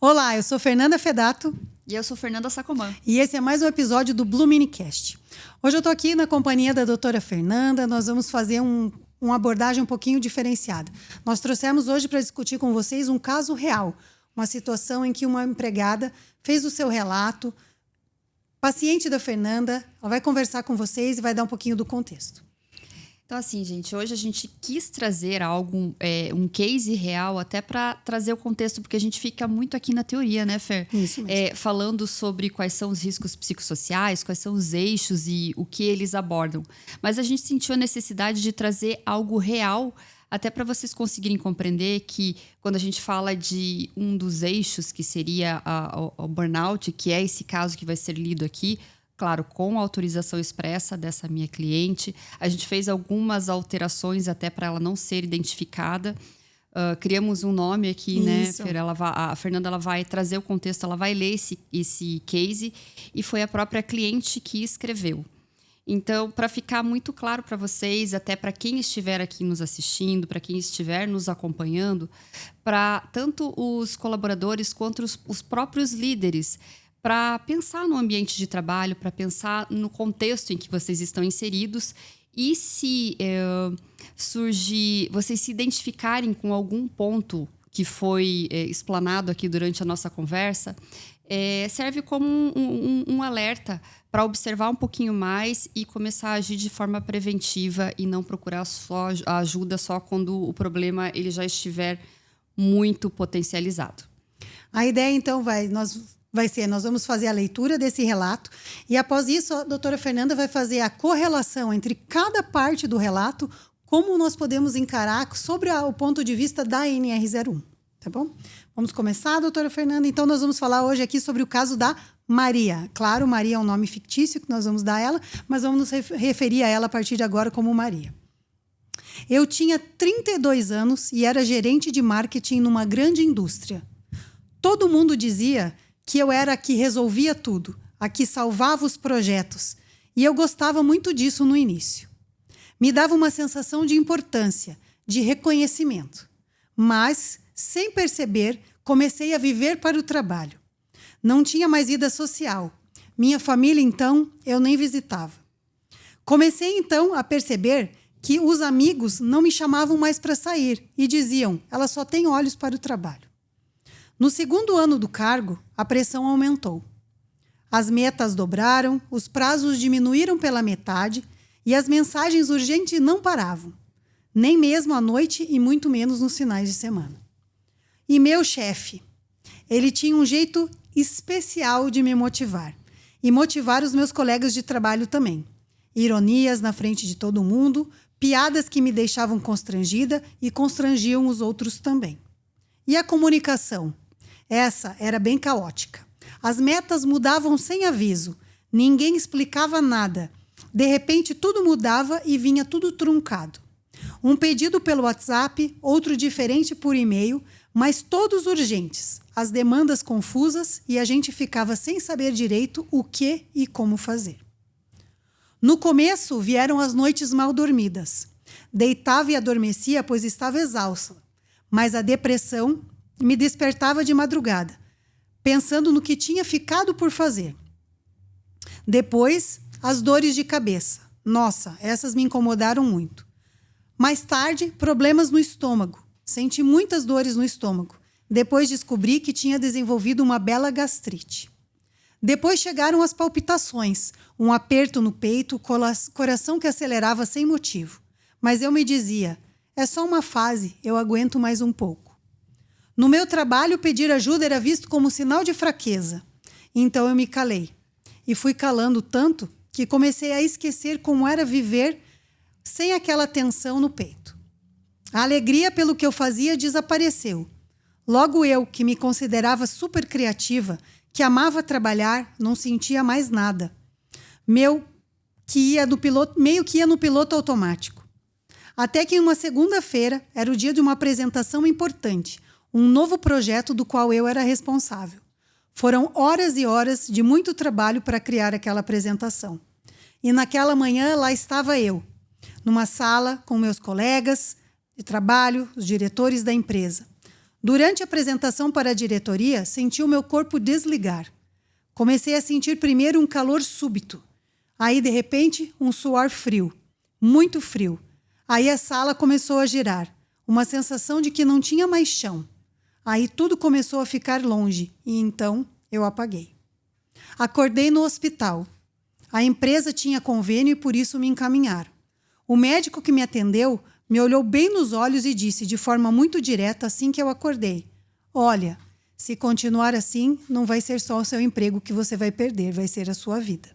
Olá, eu sou Fernanda Fedato. E eu sou Fernanda Sacomã. E esse é mais um episódio do Blue Minicast. Hoje eu estou aqui na companhia da doutora Fernanda. Nós vamos fazer uma abordagem um pouquinho diferenciada. Nós trouxemos hoje para discutir com vocês um caso real. Uma situação em que uma empregada fez o seu relato. Paciente da Fernanda, ela vai conversar com vocês e vai dar um pouquinho do contexto. Então, assim, gente, hoje a gente quis trazer algo, um case real, até para trazer o contexto, porque a gente fica muito aqui na teoria, né, Fer? Isso mesmo. Falando sobre quais são os riscos psicossociais, quais são os eixos e o que eles abordam. Mas a gente sentiu a necessidade de trazer algo real, até para vocês conseguirem compreender que quando a gente fala de um dos eixos, que seria o burnout, que é esse caso que vai ser lido aqui, claro, com autorização expressa dessa minha cliente. A gente fez algumas alterações até para ela não ser identificada. Criamos um nome aqui, Isso. né, Fer? A Fernanda ela vai trazer o contexto, ela vai ler esse case e foi a própria cliente que escreveu. Então, para ficar muito claro para vocês, até para quem estiver aqui nos assistindo, para quem estiver nos acompanhando, para tanto os colaboradores quanto os próprios líderes, para pensar no ambiente de trabalho, para pensar no contexto em que vocês estão inseridos e se surgir, vocês se identificarem com algum ponto que foi explanado aqui durante a nossa conversa, serve como um alerta para observar um pouquinho mais e começar a agir de forma preventiva e não procurar só a ajuda só quando o problema ele já estiver muito potencializado. A ideia, então, nós vamos fazer a leitura desse relato e, após isso, a doutora Fernanda vai fazer a correlação entre cada parte do relato, como nós podemos encarar sobre o ponto de vista da NR01, tá bom? Vamos começar, doutora Fernanda? Então, nós vamos falar hoje aqui sobre o caso da Maria. Claro, Maria é um nome fictício que nós vamos dar a ela, mas vamos nos referir a ela a partir de agora como Maria. Eu tinha 32 anos e era gerente de marketing numa grande indústria. Todo mundo dizia que eu era a que resolvia tudo, a que salvava os projetos. E eu gostava muito disso no início. Me dava uma sensação de importância, de reconhecimento. Mas, sem perceber, comecei a viver para o trabalho. Não tinha mais vida social. Minha família, então, eu nem visitava. Comecei, então, a perceber que os amigos não me chamavam mais para sair e diziam, ela só tem olhos para o trabalho. No segundo ano do cargo, a pressão aumentou. As metas dobraram, os prazos diminuíram pela metade e as mensagens urgentes não paravam, nem mesmo à noite e muito menos nos finais de semana. E meu chefe, ele tinha um jeito especial de me motivar e motivar os meus colegas de trabalho também. Ironias na frente de todo mundo, piadas que me deixavam constrangida e constrangiam os outros também. E a comunicação? Essa era bem caótica. As metas mudavam sem aviso. Ninguém explicava nada. De repente, tudo mudava e vinha tudo truncado. Um pedido pelo WhatsApp, outro diferente por e-mail, mas todos urgentes. As demandas confusas e a gente ficava sem saber direito o que e como fazer. No começo, vieram as noites mal dormidas. Deitava e adormecia, pois estava exausta. Mas a depressão me despertava de madrugada, pensando no que tinha ficado por fazer. Depois, as dores de cabeça. Nossa, essas me incomodaram muito. Mais tarde, problemas no estômago. Senti muitas dores no estômago. Depois descobri que tinha desenvolvido uma bela gastrite. Depois chegaram as palpitações, um aperto no peito, coração que acelerava sem motivo. Mas eu me dizia, é só uma fase, eu aguento mais um pouco. No meu trabalho, pedir ajuda era visto como sinal de fraqueza. Então eu me calei. E fui calando tanto que comecei a esquecer como era viver sem aquela tensão no peito. A alegria pelo que eu fazia desapareceu. Logo eu, que me considerava super criativa, que amava trabalhar, não sentia mais nada. Meio que ia no piloto automático. Até que em uma segunda-feira, era o dia de uma apresentação importante, um novo projeto do qual eu era responsável. Foram horas e horas de muito trabalho para criar aquela apresentação. E naquela manhã lá estava eu, numa sala com meus colegas de trabalho, os diretores da empresa. Durante a apresentação para a diretoria, senti o meu corpo desligar. Comecei a sentir primeiro um calor súbito. Aí, de repente, um suor frio. Muito frio. Aí a sala começou a girar. Uma sensação de que não tinha mais chão. Aí tudo começou a ficar longe. E então eu apaguei. Acordei no hospital. A empresa tinha convênio e por isso me encaminharam. O médico que me atendeu me olhou bem nos olhos e disse de forma muito direta assim que eu acordei: olha, se continuar assim, não vai ser só o seu emprego que você vai perder, vai ser a sua vida.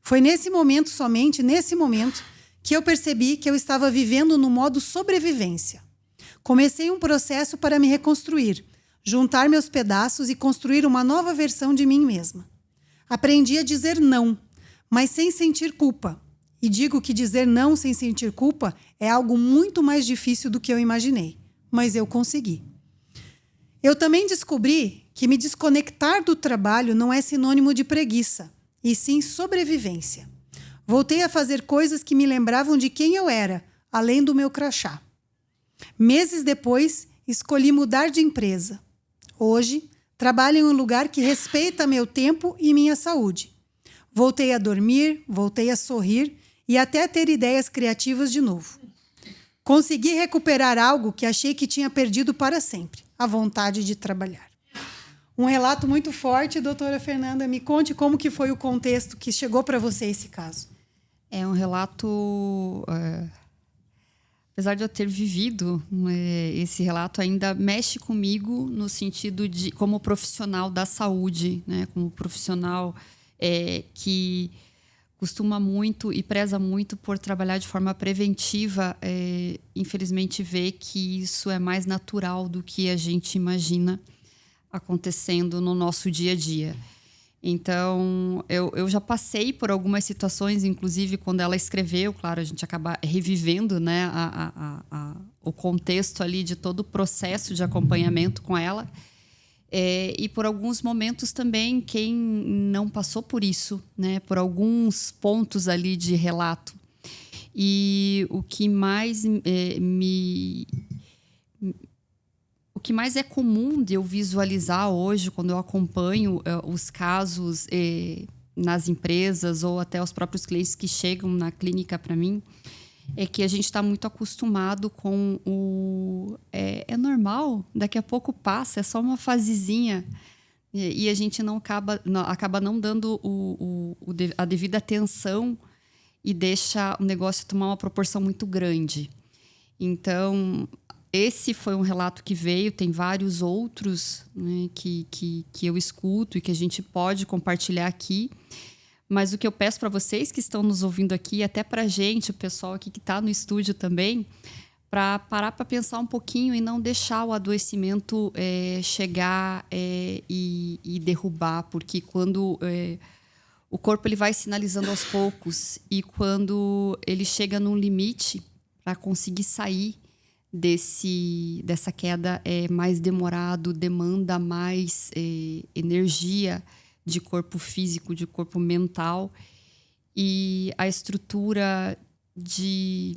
Foi nesse momento, somente nesse momento, que eu percebi que eu estava vivendo no modo sobrevivência. Comecei um processo para me reconstruir, juntar meus pedaços e construir uma nova versão de mim mesma. Aprendi a dizer não, mas sem sentir culpa. E digo que dizer não sem sentir culpa é algo muito mais difícil do que eu imaginei. Mas eu consegui. Eu também descobri que me desconectar do trabalho não é sinônimo de preguiça, e sim sobrevivência. Voltei a fazer coisas que me lembravam de quem eu era, além do meu crachá. Meses depois, escolhi mudar de empresa. Hoje, trabalho em um lugar que respeita meu tempo e minha saúde. Voltei a dormir, voltei a sorrir e até ter ideias criativas de novo. Consegui recuperar algo que achei que tinha perdido para sempre, a vontade de trabalhar. Um relato muito forte, doutora Fernanda. Me conte como que foi o contexto que chegou para você esse caso. É um relato... apesar de eu ter vivido esse relato, ainda mexe comigo no sentido de como profissional da saúde, né? Como profissional que costuma muito e preza muito por trabalhar de forma preventiva, infelizmente vê que isso é mais natural do que a gente imagina acontecendo no nosso dia a dia. Então, eu já passei por algumas situações, inclusive quando ela escreveu, claro, a gente acaba revivendo, né, o contexto ali de todo o processo de acompanhamento com ela. E por alguns momentos também, quem não passou por isso, né, por alguns pontos ali de relato. E o que mais O que mais é comum de eu visualizar hoje, quando eu acompanho os casos nas empresas ou até os próprios clientes que chegam na clínica para mim, é que a gente está muito acostumado com o... É normal, daqui a pouco passa, é só uma fasezinha. E a gente acaba não dando a devida atenção e deixa o negócio tomar uma proporção muito grande. Então... esse foi um relato que veio, tem vários outros, né, que eu escuto e que a gente pode compartilhar aqui. Mas o que eu peço para vocês que estão nos ouvindo aqui, até para a gente, o pessoal aqui que está no estúdio também, para parar para pensar um pouquinho e não deixar o adoecimento chegar e derrubar. Porque quando o corpo ele vai sinalizando aos poucos e quando ele chega num limite para conseguir sair dessa queda é mais demorado, demanda mais energia de corpo físico, de corpo mental, e a estrutura de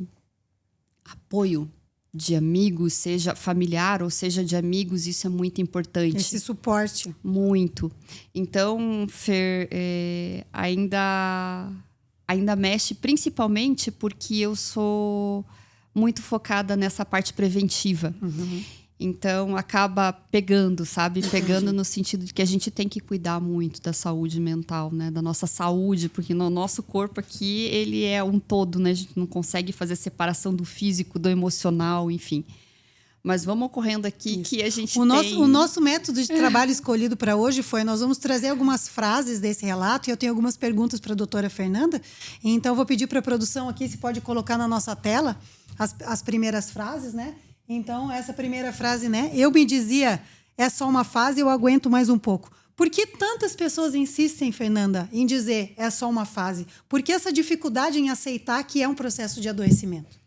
apoio de amigos, seja familiar ou seja de amigos, isso é muito importante. Esse suporte. Muito. Então, Fer, ainda mexe, principalmente porque eu sou muito focada nessa parte preventiva. Uhum. Então, acaba pegando, sabe? Entendi. Pegando no sentido de que a gente tem que cuidar muito da saúde mental, né? Da nossa saúde, porque no nosso corpo aqui, ele é um todo, né? A gente não consegue fazer separação do físico, do emocional, enfim. Mas vamos correndo aqui. Isso. Que a gente O nosso método de trabalho escolhido para hoje foi... nós vamos trazer algumas frases desse relato e eu tenho algumas perguntas para a doutora Fernanda. Então, eu vou pedir para a produção aqui se pode colocar na nossa tela as primeiras frases, né? Então, essa primeira frase, né? Eu me dizia, é só uma fase, eu aguento mais um pouco. Por que tantas pessoas insistem, Fernanda, em dizer é só uma fase? Por que essa dificuldade em aceitar que é um processo de adoecimento?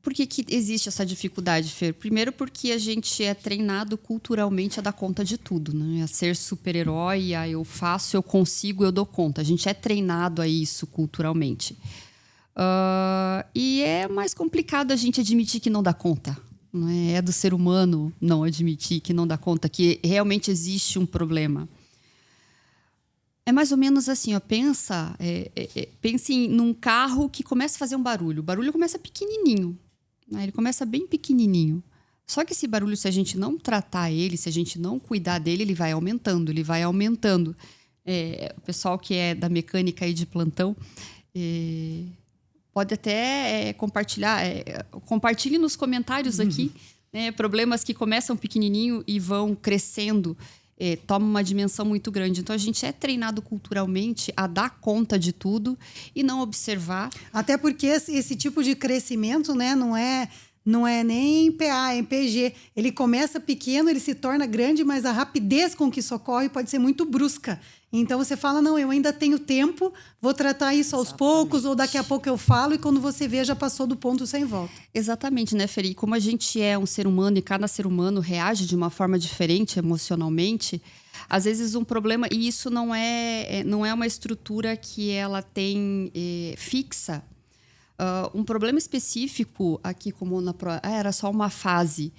Por que existe essa dificuldade, Fer? Primeiro porque a gente é treinado culturalmente a dar conta de tudo, né? A ser super-herói, a eu faço, eu consigo, eu dou conta. A gente é treinado a isso culturalmente. E é mais complicado a gente admitir que não dá conta, Não é? É do ser humano não admitir que não dá conta, que realmente existe um problema. É mais ou menos assim, ó, pense num carro que começa a fazer um barulho. O barulho começa pequenininho, né? Ele começa bem pequenininho. Só que esse barulho, se a gente não tratar ele, se a gente não cuidar dele, ele vai aumentando, ele vai aumentando. O pessoal que é da mecânica aí de plantão pode até compartilhar. Compartilhe nos comentários aqui, né, problemas que começam pequenininho e vão crescendo. Toma uma dimensão muito grande. Então, a gente é treinado culturalmente a dar conta de tudo e não observar. Até porque esse tipo de crescimento, né, não é nem PA, é PG. Ele começa pequeno, ele se torna grande, mas a rapidez com que isso ocorre pode ser muito brusca. Então, você fala, não, eu ainda tenho tempo, vou tratar isso aos poucos, ou daqui a pouco eu falo, e quando você vê, já passou do ponto sem volta. Exatamente, né, Feri? Como a gente é um ser humano e cada ser humano reage de uma forma diferente emocionalmente, às vezes um problema... E isso não é uma estrutura que ela tem fixa. Um problema específico aqui, como era só uma fase.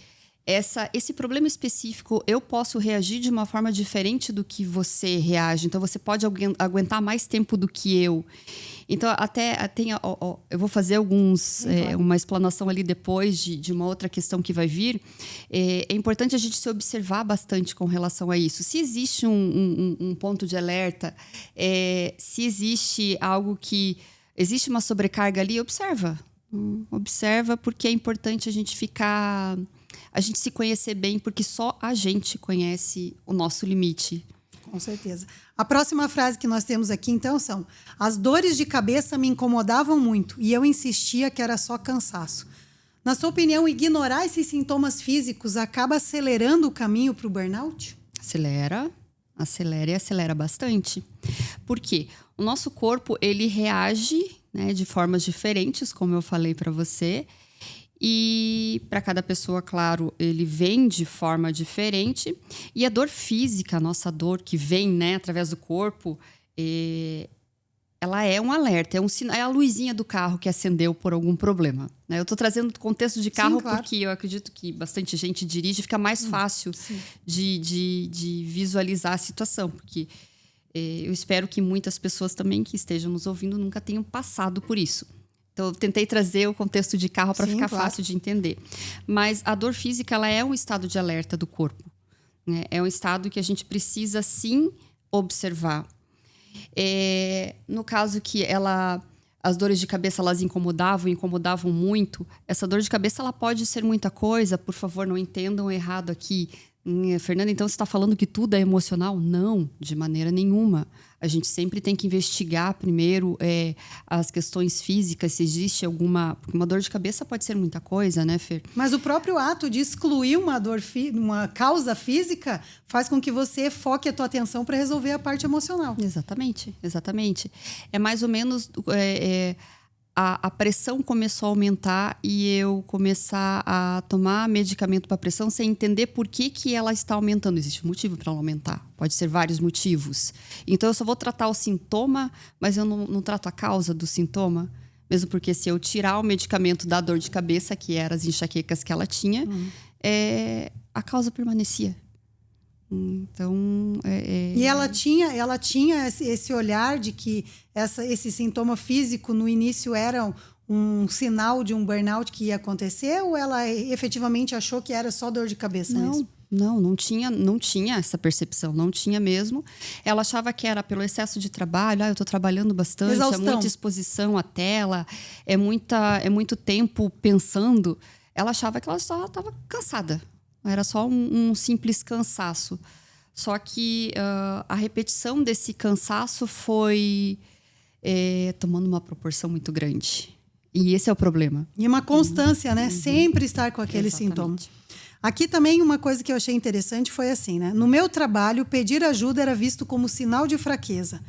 Esse problema específico, eu posso reagir de uma forma diferente do que você reage. Então, você pode aguentar mais tempo do que eu. Então, eu vou fazer uma explanação ali depois de uma outra questão que vai vir. É importante a gente se observar bastante com relação a isso. Se existe um ponto de alerta, se existe algo que... Existe uma sobrecarga ali, observa. Observa, porque é importante a gente se conhecer bem, porque só a gente conhece o nosso limite. Com certeza. A próxima frase que nós temos aqui, então, são: as dores de cabeça me incomodavam muito e eu insistia que era só cansaço. Na sua opinião, ignorar esses sintomas físicos acaba acelerando o caminho para o burnout? Acelera e acelera bastante. Por quê? O nosso corpo, ele reage, né, de formas diferentes, como eu falei para você. E para cada pessoa, claro, ele vem de forma diferente. E a dor física, a nossa dor que vem, né, através do corpo, ela é um alerta, é a luzinha do carro que acendeu por algum problema, né? Eu estou trazendo contexto de carro. Sim, claro. Porque eu acredito que bastante gente dirige, fica mais fácil de visualizar a situação. Porque eu espero que muitas pessoas também que estejam nos ouvindo nunca tenham passado por isso. Então, eu tentei trazer o contexto de carro para ficar fácil de entender. Mas a dor física, ela é um estado de alerta do corpo, né? É um estado que a gente precisa, sim, observar. No caso que as dores de cabeça, elas incomodavam muito. Essa dor de cabeça, ela pode ser muita coisa. Por favor, não entendam errado aqui. Fernanda, então você está falando que tudo é emocional? Não, de maneira nenhuma. A gente sempre tem que investigar primeiro as questões físicas, se existe alguma... Porque uma dor de cabeça pode ser muita coisa, né, Fer? Mas o próprio ato de excluir uma causa física faz com que você foque a tua atenção para resolver a parte emocional. Exatamente. É mais ou menos... A pressão começou a aumentar e eu começar a tomar medicamento para pressão sem entender por que ela está aumentando. Existe um motivo para ela aumentar. Pode ser vários motivos. Então, eu só vou tratar o sintoma, mas eu não trato a causa do sintoma. Mesmo porque se eu tirar o medicamento da dor de cabeça, que eram as enxaquecas que ela tinha, a causa permanecia. Então, E ela tinha esse olhar de que esse sintoma físico no início era um sinal de um burnout que ia acontecer, ou ela efetivamente achou que era só dor de cabeça mesmo? Não tinha essa percepção, não tinha mesmo. Ela achava que era pelo excesso de trabalho. Eu estou trabalhando bastante, exaustão. É muita exposição à tela, é muito tempo pensando. Ela achava que ela só estava cansada. Era só um simples cansaço. Só que a repetição desse cansaço foi tomando uma proporção muito grande. E esse é o problema. E uma constância, né? Sempre estar com aquele sintoma. Aqui também uma coisa que eu achei interessante foi assim, né? No meu trabalho, pedir ajuda era visto como sinal de fraqueza.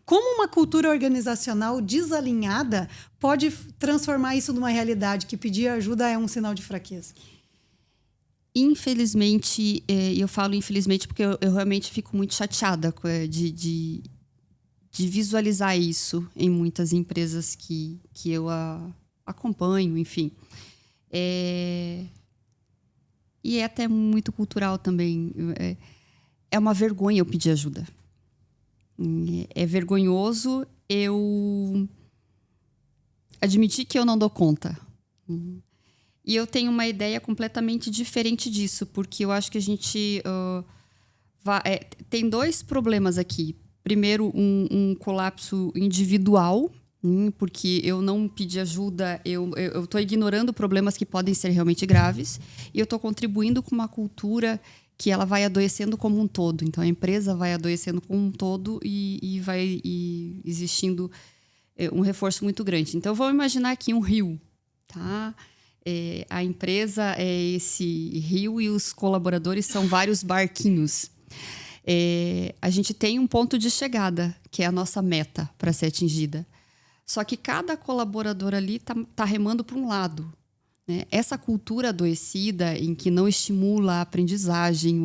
Como uma cultura organizacional desalinhada pode transformar isso numa realidade, que pedir ajuda é um sinal de fraqueza? Infelizmente, eu falo infelizmente porque eu realmente fico muito chateada de visualizar isso em muitas empresas que eu acompanho, enfim. e é até muito cultural também. É uma vergonha eu pedir ajuda. É vergonhoso eu admitir que eu não dou conta. E eu tenho uma ideia completamente diferente disso, porque eu acho que a gente tem 2 problemas aqui. Primeiro, um colapso individual, porque eu não pedi ajuda, eu estou ignorando problemas que podem ser realmente graves, e eu estou contribuindo com uma cultura que ela vai adoecendo como um todo. Então, a empresa vai adoecendo como um todo e vai existindo um reforço muito grande. Então, vamos imaginar aqui um rio, tá? A empresa é esse rio e os colaboradores são vários barquinhos. A gente tem um ponto de chegada, que é a nossa meta para ser atingida. Só que cada colaborador ali tá remando para um lado, né? Essa cultura adoecida, em que não estimula a aprendizagem,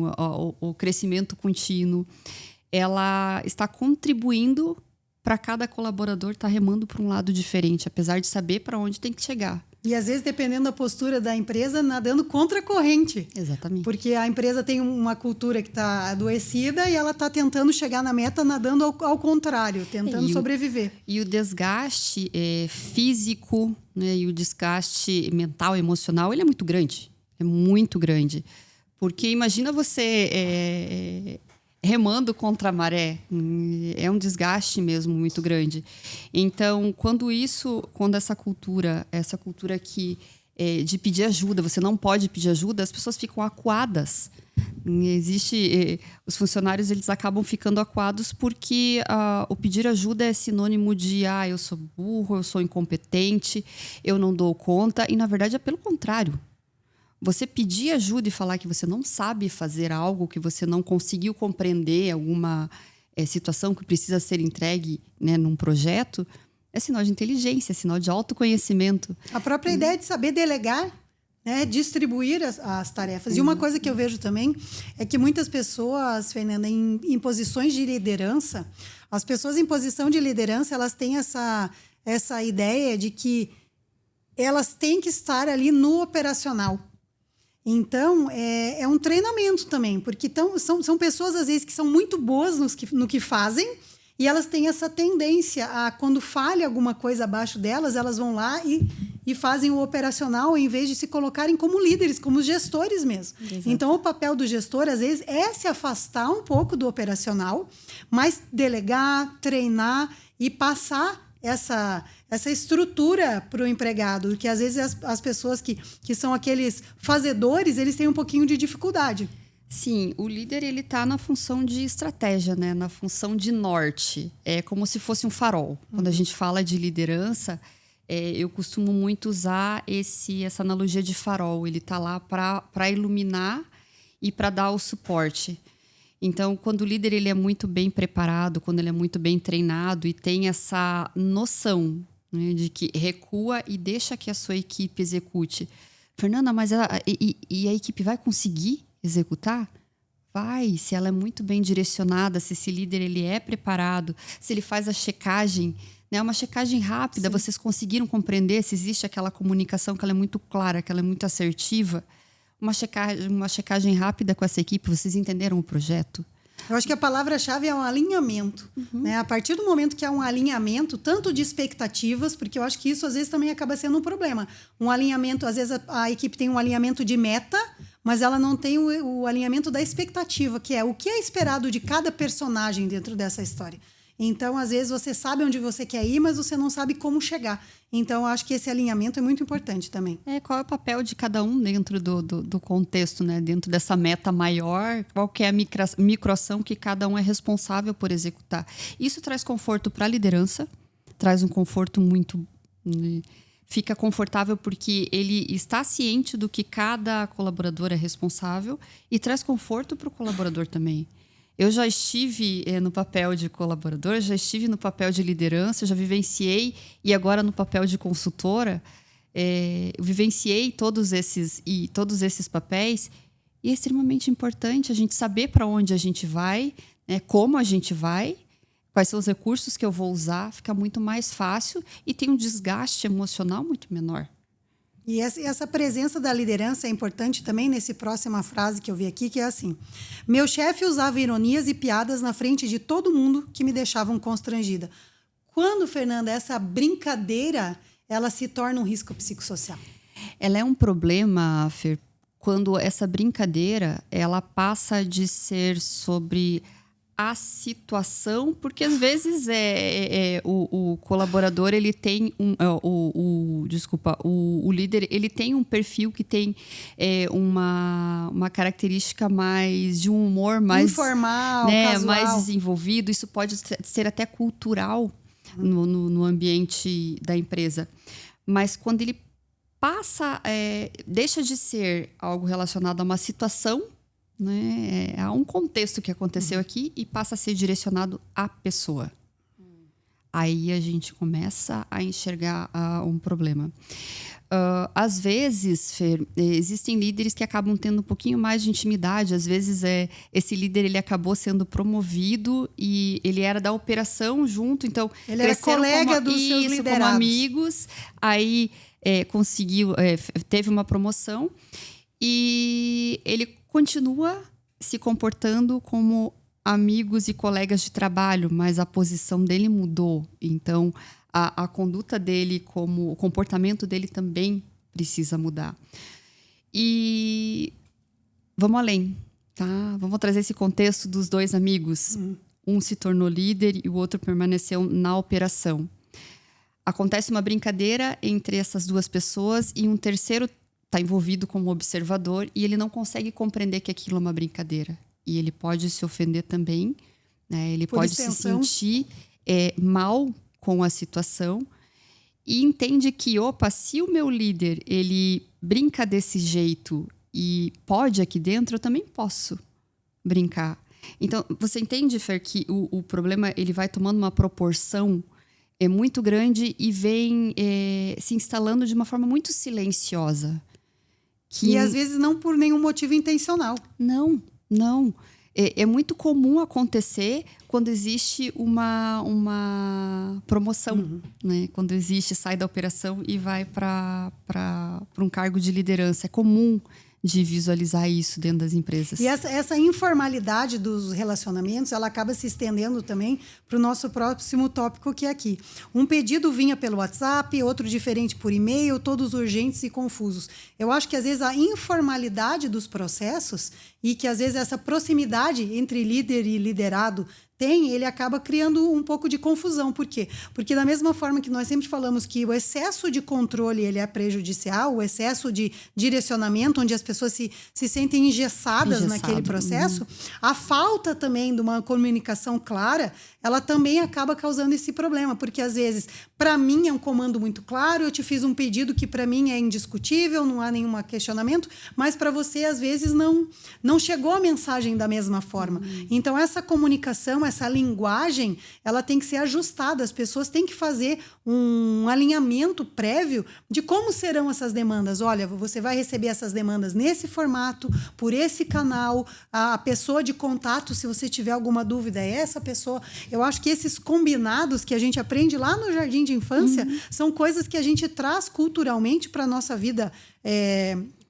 o crescimento contínuo, ela está contribuindo para cada colaborador estar remando para um lado diferente, apesar de saber para onde tem que chegar. E às vezes, dependendo da postura da empresa, nadando contra a corrente. Exatamente. Porque a empresa tem uma cultura que está adoecida e ela está tentando chegar na meta nadando ao contrário, tentando sobreviver. E o desgaste físico, né, e o desgaste mental, emocional, ele é muito grande. É muito grande. Porque imagina você remando contra a maré. É um desgaste mesmo muito grande. Então, quando essa cultura que de pedir ajuda, você não pode pedir ajuda, as pessoas ficam acuadas. Os funcionários, eles acabam ficando acuados porque o pedir ajuda é sinônimo de eu sou burro, eu sou incompetente, eu não dou conta, e na verdade é pelo contrário. Você pedir ajuda e falar que você não sabe fazer algo, que você não conseguiu compreender alguma situação que precisa ser entregue, né, num projeto, é sinal de inteligência, é sinal de autoconhecimento. A própria ideia de saber delegar, né, distribuir as tarefas. E uma coisa que eu vejo também é que muitas pessoas, Fernanda, em posições de liderança, as pessoas em posição de liderança, elas têm essa ideia de que elas têm que estar ali no operacional. Então, é um treinamento também, porque são pessoas, às vezes, que são muito boas no que fazem, e elas têm essa tendência a, quando falha alguma coisa abaixo delas, elas vão lá e fazem o operacional, em vez de se colocarem como líderes, como gestores mesmo. Exato. Então, o papel do gestor, às vezes, é se afastar um pouco do operacional, mas delegar, treinar e passar essa estrutura para o empregado, porque às vezes as pessoas que são aqueles fazedores, eles têm um pouquinho de dificuldade. Sim, o líder, ele está na função de estratégia, né? Na função de norte. É como se fosse um farol. Quando a gente fala de liderança, eu costumo muito usar essa analogia de farol. Ele está lá para iluminar e para dar o suporte. Então, quando o líder ele é muito bem preparado, quando ele é muito bem treinado e tem essa noção, né, de que recua e deixa que a sua equipe execute. Fernanda, mas a equipe vai conseguir executar? Vai, se ela é muito bem direcionada, se esse líder ele é preparado, se ele faz a checagem, né, uma checagem rápida. Sim. Vocês conseguiram compreender se existe aquela comunicação que ela é muito clara, que ela é muito assertiva? Uma checagem rápida com essa equipe, vocês entenderam o projeto? Eu acho que a palavra-chave é um alinhamento. Né? A partir do momento que há um alinhamento, tanto de expectativas, porque eu acho que isso às vezes também acaba sendo um problema. Um alinhamento, às vezes a equipe tem um alinhamento de meta, mas ela não tem o alinhamento da expectativa, que é o que é esperado de cada personagem dentro dessa história. Então, às vezes, você sabe onde você quer ir, mas você não sabe como chegar. Então, eu acho que esse alinhamento é muito importante também. Qual é o papel de cada um dentro do contexto, né? Dentro dessa meta maior, qual que é a microação que cada um é responsável por executar. Isso traz conforto para a liderança, traz um conforto muito... Fica confortável porque ele está ciente do que cada colaborador é responsável e traz conforto para o colaborador também. Eu já estive no papel de colaborador, já estive no papel de liderança, já vivenciei, e agora no papel de consultora, eu vivenciei todos esses papéis, e é extremamente importante a gente saber para onde a gente vai, né, como a gente vai, quais são os recursos que eu vou usar, fica muito mais fácil e tem um desgaste emocional muito menor. E essa presença da liderança é importante também nesse próxima frase que eu vi aqui, que é assim: meu chefe usava ironias e piadas na frente de todo mundo que me deixavam constrangida. Quando, Fernanda, essa brincadeira ela se torna um risco psicossocial? Ela é um problema, Fer, quando essa brincadeira ela passa de ser sobre a situação, porque às vezes o colaborador ele tem o líder ele tem um perfil que tem uma característica mais de um humor mais informal, né, casual. mais desenvolvido. Isso pode ser até cultural no ambiente da empresa, mas quando ele passa, deixa de ser algo relacionado a uma situação, né, a um contexto que aconteceu aqui e passa a ser direcionado à pessoa. Aí a gente começa a enxergar um problema. Às vezes, Fer, existem líderes que acabam tendo um pouquinho mais de intimidade. Às vezes, esse líder ele acabou sendo promovido e ele era da operação junto. Então, ele era colega dos seus liderados. Como amigos. Aí, teve uma promoção e ele continua se comportando como amigos e colegas de trabalho, mas a posição dele mudou. Então, a conduta dele, o comportamento dele também precisa mudar. E vamos além, tá? Vamos trazer esse contexto dos dois amigos. Um se tornou líder e o outro permaneceu na operação. Acontece uma brincadeira entre essas duas pessoas e um terceiro está envolvido como observador e ele não consegue compreender que aquilo é uma brincadeira. E ele pode se ofender também, né? Ele pode se sentir mal com a situação e entende que, se o meu líder ele brinca desse jeito e pode aqui dentro, eu também posso brincar. Então, você entende, Fer, que o problema ele vai tomando uma proporção muito grande e vem se instalando de uma forma muito silenciosa. E às vezes não por nenhum motivo intencional. Não. É muito comum acontecer quando existe uma promoção, né? Quando sai da operação e vai para um cargo de liderança. É comum de visualizar isso dentro das empresas. E essa informalidade dos relacionamentos, ela acaba se estendendo também para o nosso próximo tópico, que é aqui. Um pedido vinha pelo WhatsApp, outro diferente por e-mail, todos urgentes e confusos. Eu acho que, às vezes, a informalidade dos processos e que, às vezes, essa proximidade entre líder e liderado ele acaba criando um pouco de confusão. Por quê? Porque da mesma forma que nós sempre falamos que o excesso de controle ele é prejudicial, o excesso de direcionamento, onde as pessoas se sentem engessadas naquele processo, a falta também de uma comunicação clara, ela também acaba causando esse problema. Porque, às vezes, para mim é um comando muito claro, eu te fiz um pedido que para mim é indiscutível, não há nenhum questionamento, mas para você, às vezes, não chegou a mensagem da mesma forma. Então, essa comunicação, essa linguagem, ela tem que ser ajustada. As pessoas têm que fazer um alinhamento prévio de como serão essas demandas. Olha, você vai receber essas demandas nesse formato, por esse canal, a pessoa de contato, se você tiver alguma dúvida, é essa pessoa. Eu acho que esses combinados que a gente aprende lá no jardim de infância são coisas que a gente traz culturalmente para a nossa vida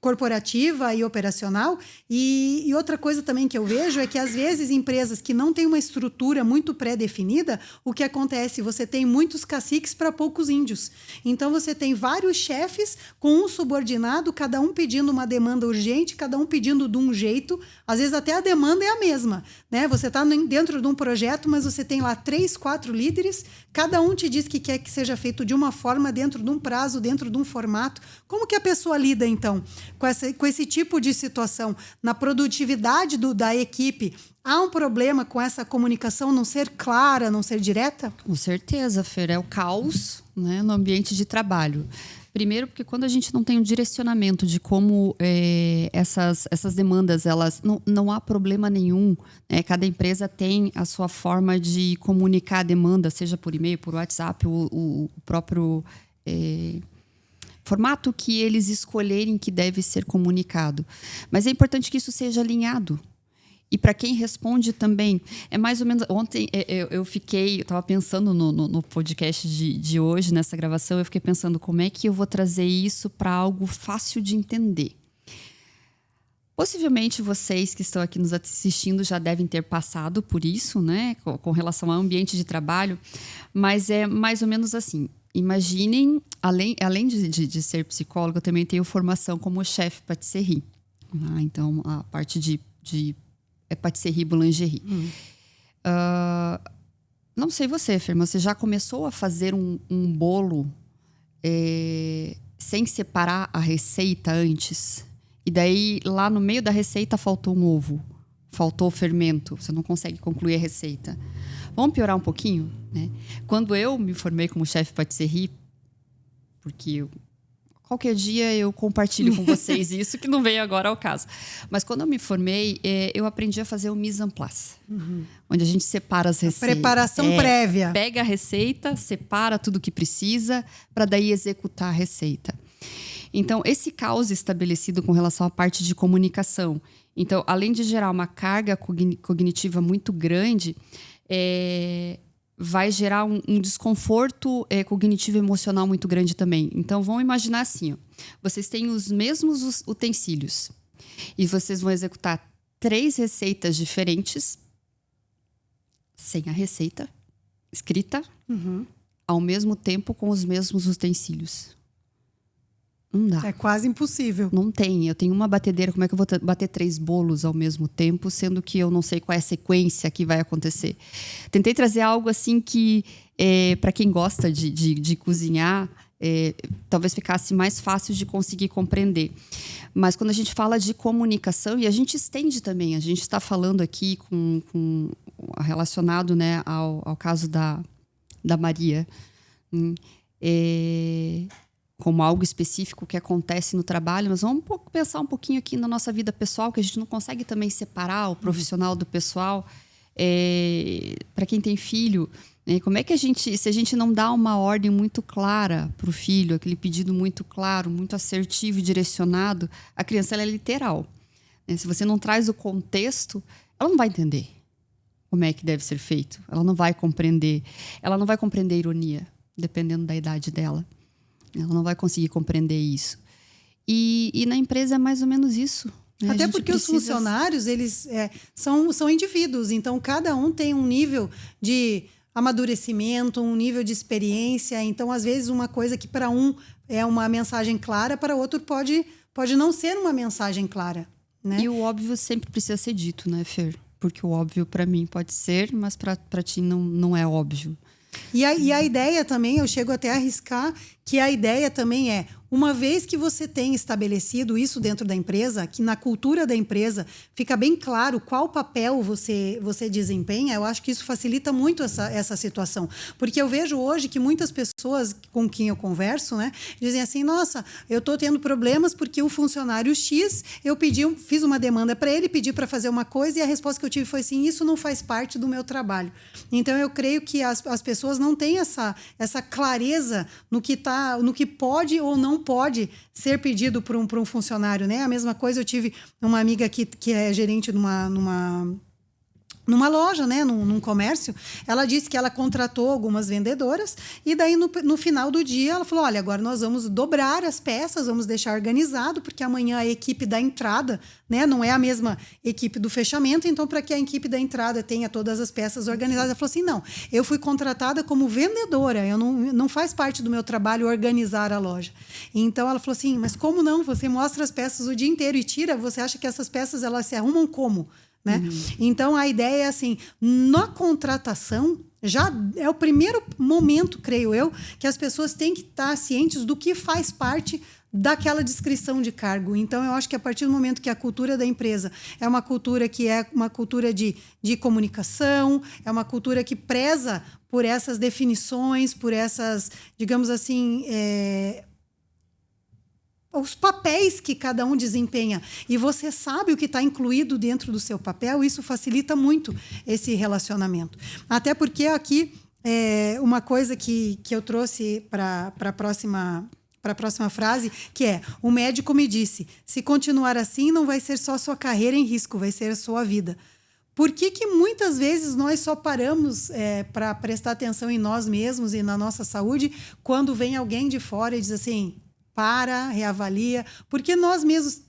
corporativa e operacional. E outra coisa também que eu vejo é que, às vezes, empresas que não têm uma estrutura muito pré-definida, o que acontece? Você tem muitos caciques para poucos índios. Então, você tem vários chefes com um subordinado, cada um pedindo uma demanda urgente, cada um pedindo de um jeito. Às vezes, até a demanda é a mesma, né? Você está dentro de um projeto, mas você tem lá 3, 4 líderes, cada um te diz que quer que seja feito de uma forma, dentro de um prazo, dentro de um formato. Como que a pessoa lida, então, com esse tipo de situação? Na produtividade da equipe, há um problema com essa comunicação não ser clara, não ser direta? Com certeza, Fer. É o caos, né, no ambiente de trabalho. Primeiro, porque quando a gente não tem um direcionamento de como essas demandas, não há problema nenhum. Né? Cada empresa tem a sua forma de comunicar a demanda, seja por e-mail, por WhatsApp, o próprio formato que eles escolherem que deve ser comunicado. Mas é importante que isso seja alinhado. E para quem responde também, é mais ou menos... Ontem eu estava pensando no podcast de hoje, nessa gravação, eu fiquei pensando como é que eu vou trazer isso para algo fácil de entender. Possivelmente vocês que estão aqui nos assistindo já devem ter passado por isso, né? Com relação ao ambiente de trabalho, mas é mais ou menos assim. Imaginem, além de ser psicóloga, eu também tenho formação como chefe patisserie. Então, a parte de patisserie boulangerie. Não sei você, Fer, mas você já começou a fazer um bolo sem separar a receita antes? E daí, lá no meio da receita, faltou um ovo. Faltou fermento. Você não consegue concluir a receita. Vamos piorar um pouquinho, né? Quando eu me formei como chefe patisserie, porque qualquer dia eu compartilho com vocês isso, que não veio agora ao caso. Mas quando eu me formei, eu aprendi a fazer o mise en place. Onde a gente separa as receitas. Preparação prévia. Pega a receita, separa tudo que precisa, para daí executar a receita. Então, esse caos estabelecido com relação à parte de comunicação. Então, além de gerar uma carga cognitiva muito grande, vai gerar um desconforto cognitivo e emocional muito grande também. Então, vamos imaginar assim, ó, vocês têm os mesmos utensílios e vocês vão executar 3 receitas diferentes sem a receita escrita, ao mesmo tempo com os mesmos utensílios. Não dá. É quase impossível. Não tem. Eu tenho uma batedeira, como é que eu vou bater 3 bolos ao mesmo tempo, sendo que eu não sei qual é a sequência que vai acontecer. Tentei trazer algo assim que, para quem gosta de cozinhar, talvez ficasse mais fácil de conseguir compreender. Mas quando a gente fala de comunicação, e a gente estende também, a gente está falando aqui relacionado, né, ao caso da Maria, como algo específico que acontece no trabalho, mas vamos pensar um pouquinho aqui na nossa vida pessoal, que a gente não consegue também separar o profissional do pessoal. Para quem tem filho, como é que se a gente não dá uma ordem muito clara para o filho, aquele pedido muito claro, muito assertivo e direcionado, a criança ela é literal. Se você não traz o contexto, ela não vai entender como é que deve ser feito. Ela não vai compreender. Ela não vai compreender ironia, dependendo da idade dela. Ela não vai conseguir compreender isso. E na empresa é mais ou menos isso. Né? Até porque os funcionários, eles são indivíduos. Então, cada um tem um nível de amadurecimento, um nível de experiência. Então, às vezes, uma coisa que para um é uma mensagem clara, para outro pode não ser uma mensagem clara. Né? E o óbvio sempre precisa ser dito, né, Fer? Porque o óbvio para mim pode ser, mas para ti não é óbvio. E a ideia também, eu chego até a arriscar que a ideia também uma vez que você tem estabelecido isso dentro da empresa, que na cultura da empresa fica bem claro qual papel você desempenha, eu acho que isso facilita muito essa situação. Porque eu vejo hoje que muitas pessoas com quem eu converso, né, dizem assim, nossa, eu estou tendo problemas porque o funcionário X, fiz uma demanda para ele, pedi para fazer uma coisa e a resposta que eu tive foi assim, isso não faz parte do meu trabalho. Então, eu creio que as pessoas não têm essa clareza no que pode ou não pode ser pedido por um funcionário, né? A mesma coisa, eu tive uma amiga que é gerente numa loja, né, num comércio. Ela disse que ela contratou algumas vendedoras e daí no final do dia ela falou, olha, agora nós vamos dobrar as peças, vamos deixar organizado, porque amanhã a equipe da entrada, né, não é a mesma equipe do fechamento, então para que a equipe da entrada tenha todas as peças organizadas, ela falou assim, não, eu fui contratada como vendedora, não faz parte do meu trabalho organizar a loja. Então ela falou assim, mas como não? Você mostra as peças o dia inteiro e tira, você acha que essas peças elas se arrumam como? Né? Então, a ideia é assim, na contratação, já é o primeiro momento, creio eu, que as pessoas têm que estar cientes do que faz parte daquela descrição de cargo. Então, eu acho que a partir do momento que a cultura da empresa é uma cultura que é uma cultura de comunicação, é uma cultura que preza por essas definições, por essas, digamos assim, os papéis que cada um desempenha, e você sabe o que está incluído dentro do seu papel, isso facilita muito esse relacionamento. Até porque aqui, uma coisa que eu trouxe para a próxima frase, que o médico me disse, se continuar assim, não vai ser só sua carreira em risco, vai ser a sua vida. Por que muitas vezes nós só paramos para prestar atenção em nós mesmos e na nossa saúde quando vem alguém de fora e diz assim, para, reavalia, porque nós mesmos,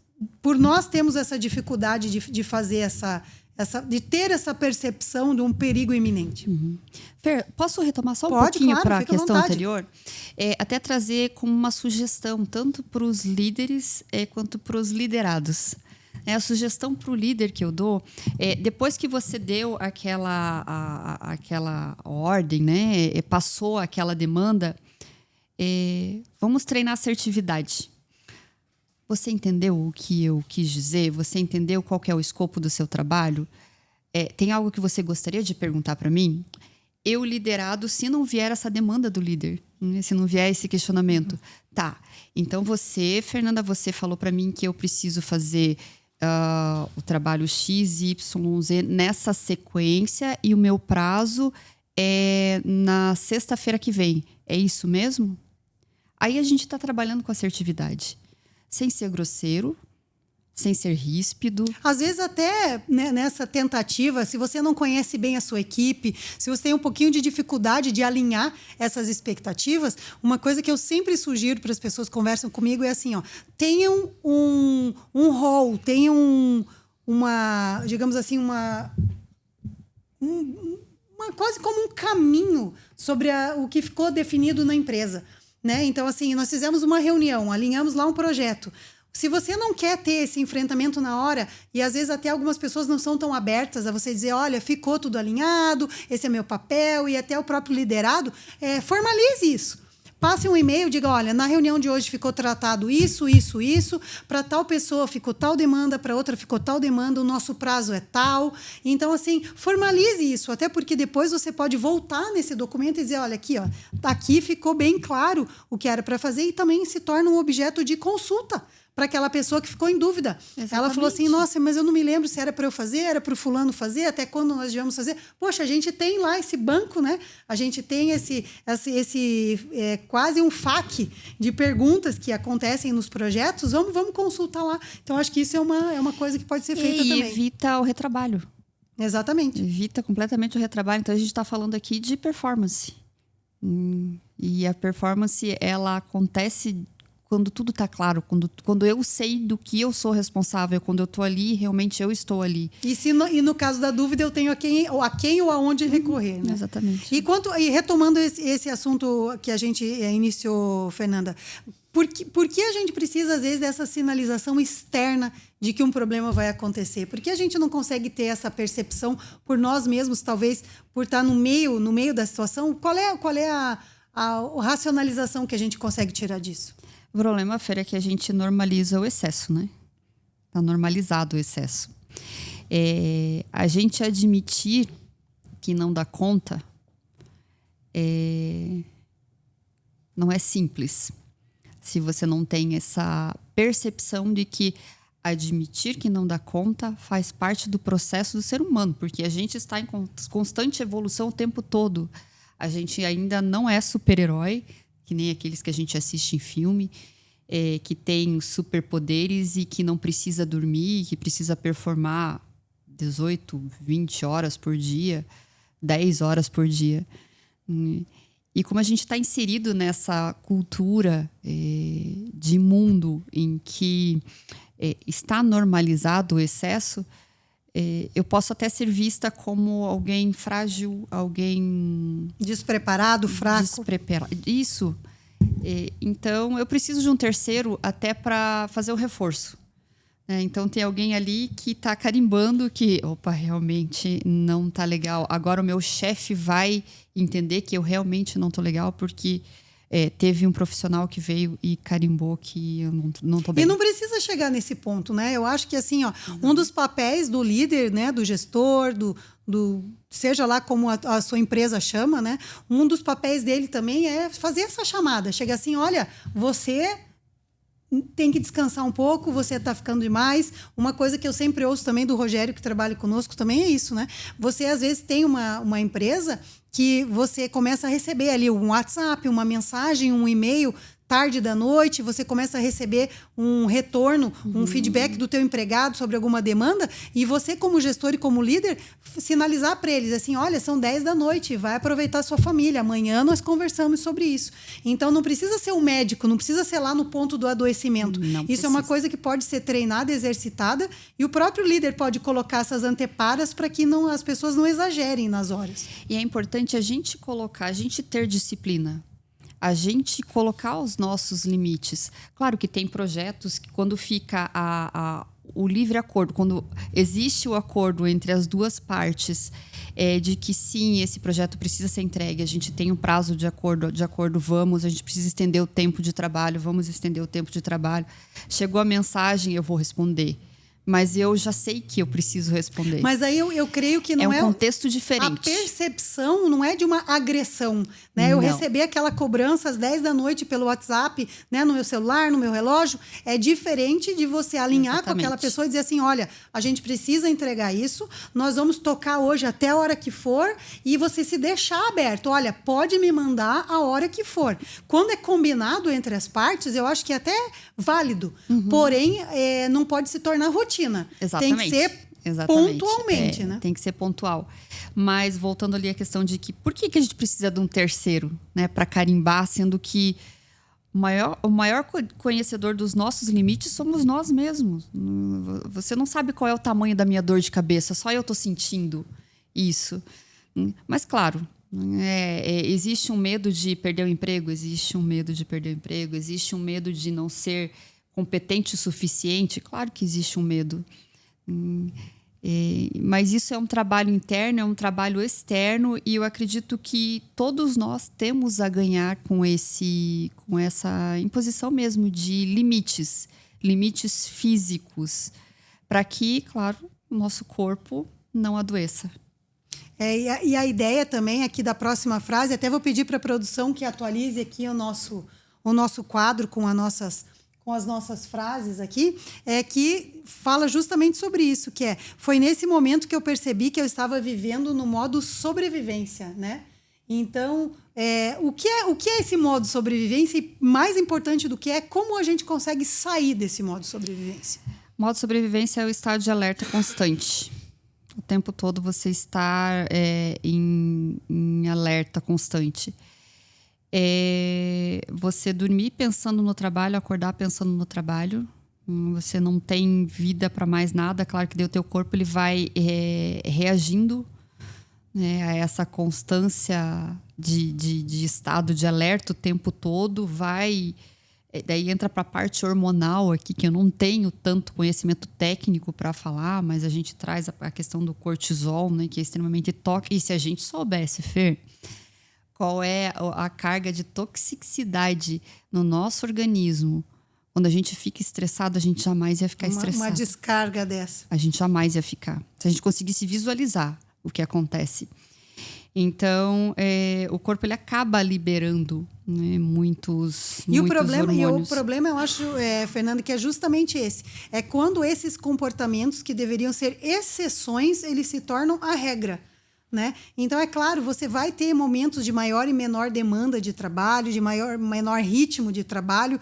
por nós temos essa dificuldade de fazer de ter essa percepção de um perigo iminente. Uhum. Fer, posso retomar só um Pode, pouquinho claro, para a fica à questão vontade. anterior? Até trazer como uma sugestão, tanto para os líderes quanto para os liderados. A sugestão para o líder que eu dou depois que você deu aquela ordem, né, passou aquela demanda, vamos treinar assertividade. Você entendeu o que eu quis dizer? Você entendeu qual que é o escopo do seu trabalho? Tem algo que você gostaria de perguntar para mim? Eu liderado, se não vier essa demanda do líder, né? Se não vier esse questionamento. Tá, então você, Fernanda, você falou para mim que eu preciso fazer o trabalho X, Y, Z nessa sequência e o meu prazo é na sexta-feira que vem. É isso mesmo? Aí a gente está trabalhando com assertividade. Sem ser grosseiro, sem ser ríspido. Às vezes até, né, nessa tentativa, se você não conhece bem a sua equipe, se você tem um pouquinho de dificuldade de alinhar essas expectativas, uma coisa que eu sempre sugiro para as pessoas que conversam comigo é assim, tenham um rol, tenham digamos assim, quase como um caminho sobre o que ficou definido na empresa. Né? Então, assim, nós fizemos uma reunião, alinhamos lá um projeto. Se você não quer ter esse enfrentamento na hora, e às vezes até algumas pessoas não são tão abertas a você dizer, olha, ficou tudo alinhado, esse é meu papel, e até o próprio liderado, formalize isso. Passe um e-mail, diga, olha, na reunião de hoje ficou tratado isso, para tal pessoa ficou tal demanda, para outra ficou tal demanda, o nosso prazo é tal. Então, assim, formalize isso, até porque depois você pode voltar nesse documento e dizer, olha, aqui ficou bem claro o que era para fazer e também se torna um objeto de consulta para aquela pessoa que ficou em dúvida. Exatamente. Ela falou assim, nossa, mas eu não me lembro se era para eu fazer, era para o fulano fazer, até quando nós devemos fazer. Poxa, a gente tem lá esse banco, né? A gente tem esse quase um FAQ de perguntas que acontecem nos projetos, vamos consultar lá. Então, acho que isso é uma coisa que pode ser feita também. E evita o retrabalho. Exatamente. Evita completamente o retrabalho. Então, a gente está falando aqui de performance. E a performance, ela acontece quando tudo está claro, quando eu sei do que eu sou responsável, quando eu estou ali, realmente eu estou ali. E no caso da dúvida, eu tenho a quem ou aonde recorrer. Né? Exatamente. E retomando esse assunto que a gente iniciou, Fernanda, por que a gente precisa, às vezes, dessa sinalização externa de que um problema vai acontecer? Por que a gente não consegue ter essa percepção por nós mesmos, talvez por estar no meio da situação? Qual é a racionalização que a gente consegue tirar disso? O problema, Fer, é que a gente normaliza o excesso, né? Está normalizado o excesso. A gente admitir que não dá conta não é simples. Se você não tem essa percepção de que admitir que não dá conta faz parte do processo do ser humano, porque a gente está em constante evolução o tempo todo. A gente ainda não é super-herói, que nem aqueles que a gente assiste em filme, que tem superpoderes e que não precisa dormir, que precisa performar 18, 20 horas por dia, 10 horas por dia. E como a gente está inserido nessa cultura de mundo em que está normalizado o excesso, eu posso até ser vista como alguém frágil, alguém... Despreparado, fraco. Isso. Então, eu preciso de um terceiro até para fazer o reforço. Então, tem alguém ali que está carimbando que, opa, realmente não está legal. Agora o meu chefe vai entender que eu realmente não estou legal porque teve um profissional que veio e carimbou que eu não estou bem. E não precisa chegar nesse ponto, né? Eu acho que assim, um dos papéis do líder, né, do gestor, seja lá como a sua empresa chama, né? Um dos papéis dele também é fazer essa chamada. Chega assim, olha, você tem que descansar um pouco, você está ficando demais. Uma coisa que eu sempre ouço também do Rogério, que trabalha conosco, também é isso, né? Você, às vezes, tem uma empresa que você começa a receber ali um WhatsApp, uma mensagem, um e-mail tarde da noite, você começa a receber um retorno, um feedback do teu empregado sobre alguma demanda, e você, como gestor e como líder, sinalizar para eles assim, olha, são 10 da noite, vai aproveitar a sua família, amanhã nós conversamos sobre isso. Então, não precisa ser um médico, não precisa ser lá no ponto do adoecimento. Isso é uma coisa que pode ser treinada, exercitada, e o próprio líder pode colocar essas anteparas para que as pessoas não exagerem nas horas. E é importante a gente ter disciplina. A gente colocar os nossos limites. Claro que tem projetos que quando fica o livre acordo, quando existe o acordo entre as duas partes, de que sim, esse projeto precisa ser entregue, a gente tem um prazo de acordo, a gente precisa estender o tempo de trabalho, vamos estender o tempo de trabalho. Chegou a mensagem, eu vou responder. Mas eu já sei que eu preciso responder. Mas aí eu creio que não é um contexto diferente. A percepção não é de uma agressão, né? Eu receber aquela cobrança às 10 da noite pelo WhatsApp, né, no meu celular, no meu relógio, é diferente de você alinhar com aquela pessoa e dizer assim, olha, a gente precisa entregar isso, nós vamos tocar hoje até a hora que for, e você se deixar aberto. Olha, pode me mandar a hora que for. Quando é combinado entre as partes, eu acho que é até válido. Porém, não pode se tornar rotina. Exatamente. Tem que ser pontualmente, né? Tem que ser pontual. Mas voltando ali à questão de que por que a gente precisa de um terceiro, né, para carimbar, sendo que o maior conhecedor dos nossos limites somos nós mesmos. Você não sabe qual é o tamanho da minha dor de cabeça, só eu estou sentindo isso. Mas claro, existe um medo de perder o emprego, existe um medo de não ser competente o suficiente. Claro que existe um medo. Mas isso é um trabalho interno, é um trabalho externo, e eu acredito que todos nós temos a ganhar com essa imposição mesmo de limites físicos, para que, claro, o nosso corpo não adoeça. E a ideia também aqui da próxima frase, até vou pedir para a produção que atualize aqui o nosso quadro com as nossas frases aqui, que fala justamente sobre isso, foi nesse momento que eu percebi que eu estava vivendo no modo sobrevivência, né? Então, o que é esse modo sobrevivência? E mais importante do que como a gente consegue sair desse modo sobrevivência? Modo sobrevivência é o estado de alerta constante. O tempo todo você está em alerta constante. Você dormir pensando no trabalho, acordar pensando no trabalho. Você não tem vida para mais nada. Claro que daí o teu corpo ele vai reagindo, né, a essa constância de estado de alerta o tempo todo. Daí entra para a parte hormonal aqui, que eu não tenho tanto conhecimento técnico para falar, mas a gente traz a questão do cortisol, né, que é extremamente tóxico. E se a gente soubesse, Fer, qual é a carga de toxicidade no nosso organismo, quando a gente fica estressado, a gente jamais ia ficar estressado. Uma descarga dessa. A gente jamais ia ficar. Se a gente conseguisse visualizar o que acontece. Então, o corpo ele acaba liberando, né, muitos hormônios. O problema, eu acho, Fernanda, que é justamente esse. É quando esses comportamentos que deveriam ser exceções, eles se tornam a regra. Né? Então, é claro, você vai ter momentos de maior e menor demanda de trabalho, de menor ritmo de trabalho.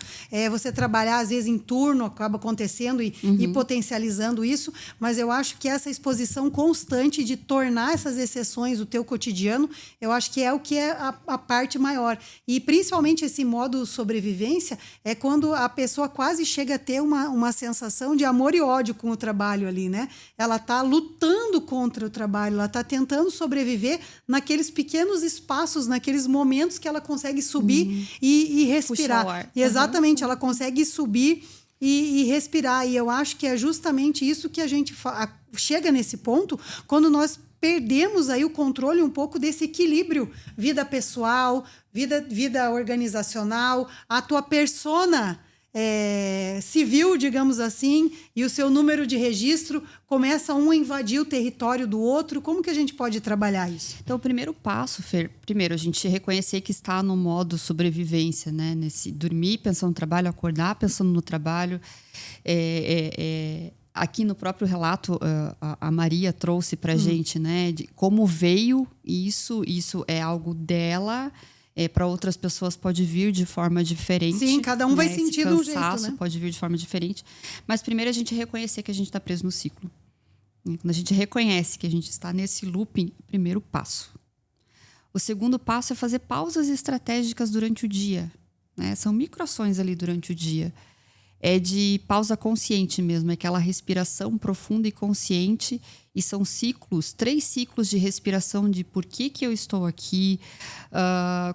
Você trabalhar, às vezes, em turno, acaba acontecendo e potencializando isso. Mas eu acho que essa exposição constante de tornar essas exceções o teu cotidiano, eu acho que é a parte maior. E, principalmente, esse modo sobrevivência é quando a pessoa quase chega a ter uma sensação de amor e ódio com o trabalho ali, né? Ela está lutando contra o trabalho, ela está tentando sobreviver naqueles pequenos espaços, naqueles momentos que ela consegue subir e respirar. Puxar o ar. E exatamente, ela consegue subir e respirar. E eu acho que é justamente isso que a gente chega nesse ponto quando nós perdemos aí o controle um pouco desse equilíbrio, vida pessoal, vida organizacional, a tua persona civil, digamos assim, e o seu número de registro começa a invadir o território do outro. Como que a gente pode trabalhar isso? Então, o primeiro passo, Fer, a gente reconhecer que está no modo sobrevivência, né? Nesse dormir pensando no trabalho, acordar pensando no trabalho. Aqui no próprio relato, a Maria trouxe para a gente, né, de como veio isso é algo dela. Para outras pessoas pode vir de forma diferente. Sim, cada um vai sentir de um jeito, né? Pode vir de forma diferente. Mas primeiro a gente reconhecer que a gente está preso no ciclo. Quando a gente reconhece que a gente está nesse looping, primeiro passo. O segundo passo é fazer pausas estratégicas durante o dia. Né? São microações ali durante o dia. É de pausa consciente mesmo, é aquela respiração profunda e consciente. E são ciclos, 3 ciclos de respiração de por que eu estou aqui,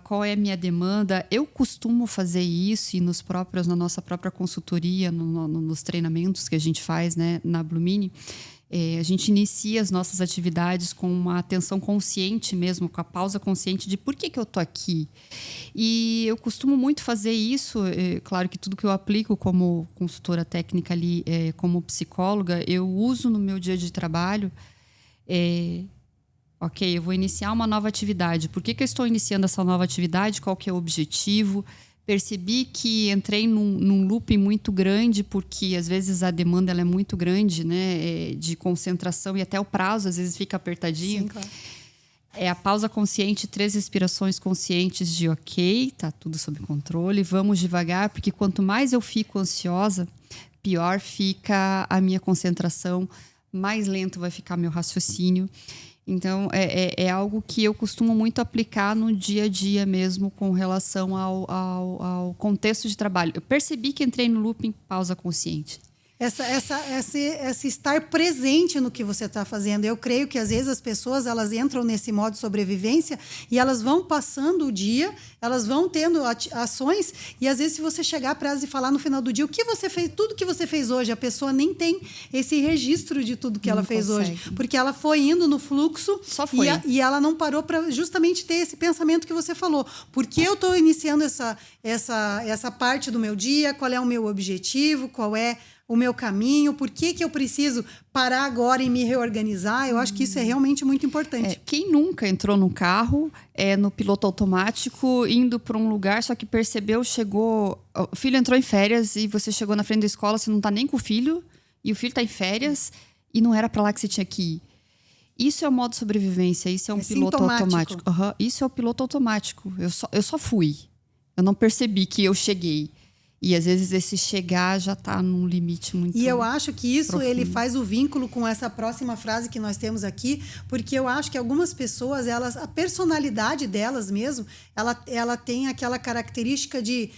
qual é a minha demanda. Eu costumo fazer isso e na nossa própria consultoria, nos treinamentos que a gente faz, né, na Blumini. A gente inicia as nossas atividades com uma atenção consciente mesmo, com a pausa consciente de por que eu estou aqui. E eu costumo muito fazer isso, claro que tudo que eu aplico como consultora técnica ali, como psicóloga, eu uso no meu dia de trabalho. Ok, eu vou iniciar uma nova atividade. Por que eu estou iniciando essa nova atividade? Qual que é o objetivo? Percebi que entrei num looping muito grande, porque às vezes a demanda ela é muito grande, né, de concentração, e até o prazo às vezes fica apertadinho. Sim, claro. É a pausa consciente, 3 respirações conscientes de ok, tá tudo sob controle, vamos devagar, porque quanto mais eu fico ansiosa, pior fica a minha concentração, mais lento vai ficar meu raciocínio. Então, é algo que eu costumo muito aplicar no dia a dia mesmo com relação ao contexto de trabalho. Eu percebi que entrei no looping, pausa consciente. Esse estar presente no que você está fazendo. Eu creio que, às vezes, as pessoas elas entram nesse modo de sobrevivência e elas vão passando o dia, elas vão tendo ações e, às vezes, se você chegar para elas e falar no final do dia o que você fez, tudo que você fez hoje, a pessoa nem tem esse registro de tudo que ela fez hoje. Porque ela foi indo no fluxo. Só foi. E ela não parou para justamente ter esse pensamento que você falou. Por que eu estou iniciando essa parte do meu dia? Qual é o meu objetivo? Qual é o meu caminho, por que eu preciso parar agora e me reorganizar? Eu acho que isso é realmente muito importante. Quem nunca entrou no carro, no piloto automático, indo para um lugar, só que percebeu, chegou... O filho entrou em férias e você chegou na frente da escola, você não está nem com o filho, e o filho está em férias, e não era para lá que você tinha que ir. Isso é o modo sobrevivência, isso é um piloto automático. Isso é o piloto automático. Eu só fui. Eu não percebi que eu cheguei. E às vezes esse chegar já está num limite muito E eu acho que isso profundo. Ele faz o vínculo com essa próxima frase que nós temos aqui, porque eu acho que algumas pessoas, a personalidade delas mesmo, ela tem aquela característica de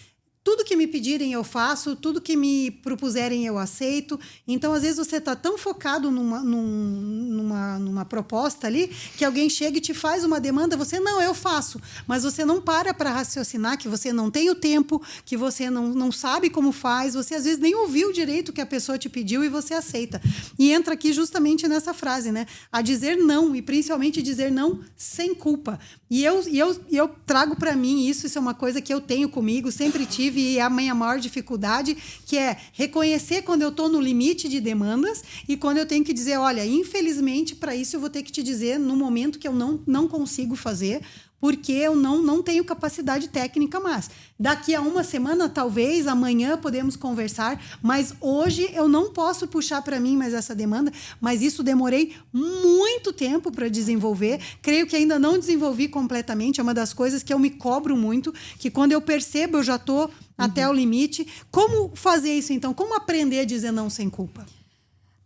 tudo que me pedirem eu faço, tudo que me propuserem eu aceito. Então, às vezes, você está tão focado numa proposta ali, que alguém chega e te faz uma demanda, você, não, eu faço. Mas você não para raciocinar que você não tem o tempo, que você não sabe como faz, você, às vezes, nem ouviu direito o que a pessoa te pediu e você aceita. E entra aqui justamente nessa frase, né? A dizer não, e principalmente dizer não sem culpa. E eu trago para mim isso é uma coisa que eu tenho comigo, sempre tive, e é a minha maior dificuldade, que é reconhecer quando eu estou no limite de demandas e quando eu tenho que dizer, olha, infelizmente, para isso eu vou ter que te dizer no momento que eu não consigo fazer, porque eu não tenho capacidade técnica mais. Daqui a uma semana, talvez, amanhã podemos conversar, mas hoje eu não posso puxar para mim mais essa demanda, mas isso demorei muito tempo para desenvolver. Creio que ainda não desenvolvi completamente, é uma das coisas que eu me cobro muito, que quando eu percebo eu já estou até o limite. Como fazer isso, então? Como aprender a dizer não sem culpa?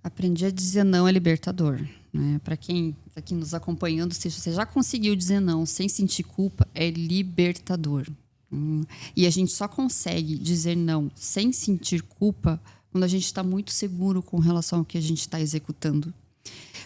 Aprender a dizer não é libertador. Né? Para quem está aqui nos acompanhando, se você já conseguiu dizer não sem sentir culpa, é libertador. E a gente só consegue dizer não sem sentir culpa quando a gente está muito seguro com relação ao que a gente está executando.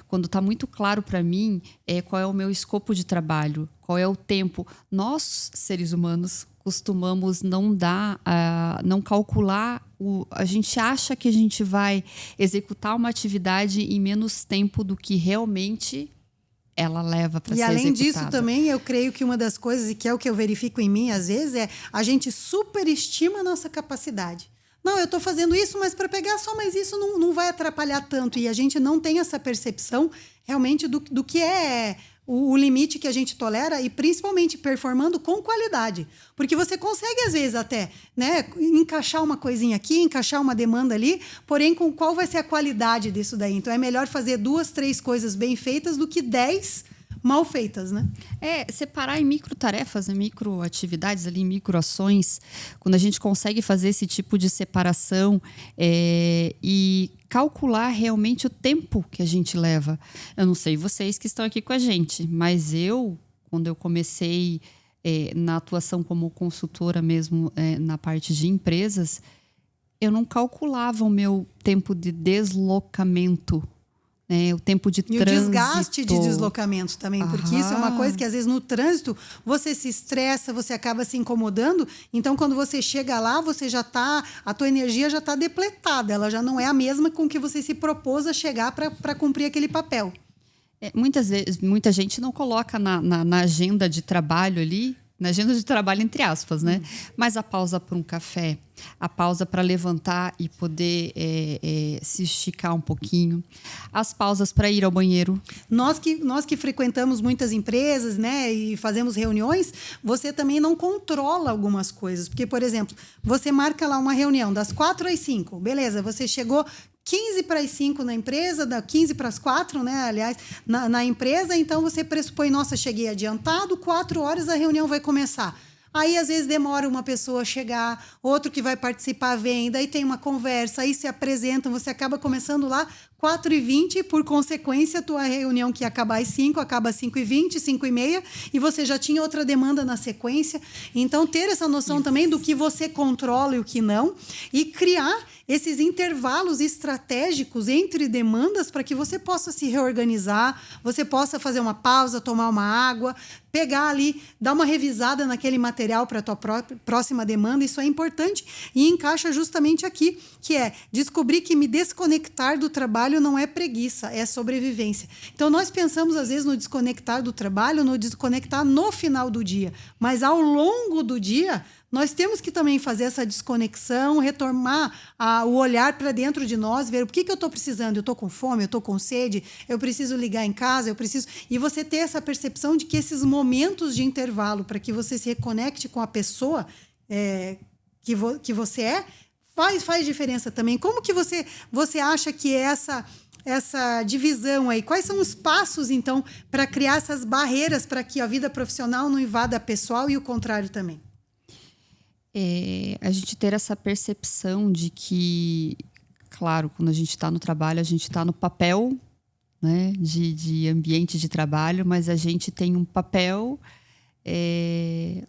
Quando está muito claro para mim qual é o meu escopo de trabalho, qual é o tempo. Nós, seres humanos, costumamos não calcular. A gente acha que a gente vai executar uma atividade em menos tempo do que realmente ela leva para ser executada. E além disso também, eu creio que uma das coisas, e que é o que eu verifico em mim às vezes, é a gente superestima a nossa capacidade. Não, eu estou fazendo isso, mas para pegar só, mas isso não vai atrapalhar tanto. E a gente não tem essa percepção realmente do que é o limite que a gente tolera e principalmente performando com qualidade. Porque você consegue, às vezes, até encaixar uma coisinha aqui, encaixar uma demanda ali, porém, com qual vai ser a qualidade disso daí? Então, é melhor fazer 2, 3 coisas bem feitas do que 10 mal feitas, né? Separar em microtarefas, né? Microatividades ali, microações, quando a gente consegue fazer esse tipo de separação e calcular realmente o tempo que a gente leva. Eu não sei vocês que estão aqui com a gente, mas quando eu comecei na atuação como consultora mesmo na parte de empresas, eu não calculava o meu tempo de deslocamento, né? O tempo de trânsito. E o desgaste de deslocamento também, porque isso é uma coisa que às vezes no trânsito você se estressa, você acaba se incomodando, então quando você chega lá, a tua energia já está depletada, ela já não é a mesma com que você se propôs a chegar para cumprir aquele papel. Muitas vezes, muita gente não coloca na agenda de trabalho ali, na agenda de trabalho entre aspas, né? Mas a pausa para um café, a pausa para levantar e poder se esticar um pouquinho, as pausas para ir ao banheiro. Nós que frequentamos muitas empresas, né, e fazemos reuniões, você também não controla algumas coisas. Porque, por exemplo, você marca lá uma reunião das 4 às 5, beleza, você chegou 15 para as 5 na empresa, 15 para as 4, né? Aliás, na empresa, então você pressupõe, nossa, cheguei adiantado, 4 horas a reunião vai começar. Aí, às vezes, demora uma pessoa a chegar, outro que vai participar vem, daí tem uma conversa, aí se apresentam, você acaba começando lá 4h20, por consequência, a tua reunião que ia acabar às 5, acaba às 5h20, 5h30, e você já tinha outra demanda na sequência. Então, ter essa noção também do que você controla e o que não, e criar esses intervalos estratégicos entre demandas para que você possa se reorganizar, você possa fazer uma pausa, tomar uma água, pegar ali, dar uma revisada naquele material para a tua próxima demanda. Isso é importante e encaixa justamente aqui, que é descobrir que me desconectar do trabalho não é preguiça, é sobrevivência. Então, nós pensamos, às vezes, no desconectar do trabalho, no desconectar no final do dia, mas ao longo do dia, nós temos que também fazer essa desconexão, retomar o olhar para dentro de nós, ver o que eu estou precisando. Eu estou com fome, eu estou com sede, eu preciso ligar em casa, eu preciso... E você ter essa percepção de que esses momentos de intervalo para que você se reconecte com a pessoa que você faz diferença também. Como que você acha que essa divisão aí, quais são os passos, então, para criar essas barreiras para que a vida profissional não invada a pessoal e o contrário também? A gente ter essa percepção de que, claro, quando a gente está no trabalho, a gente está no papel, né, de ambiente de trabalho, mas a gente tem um papel,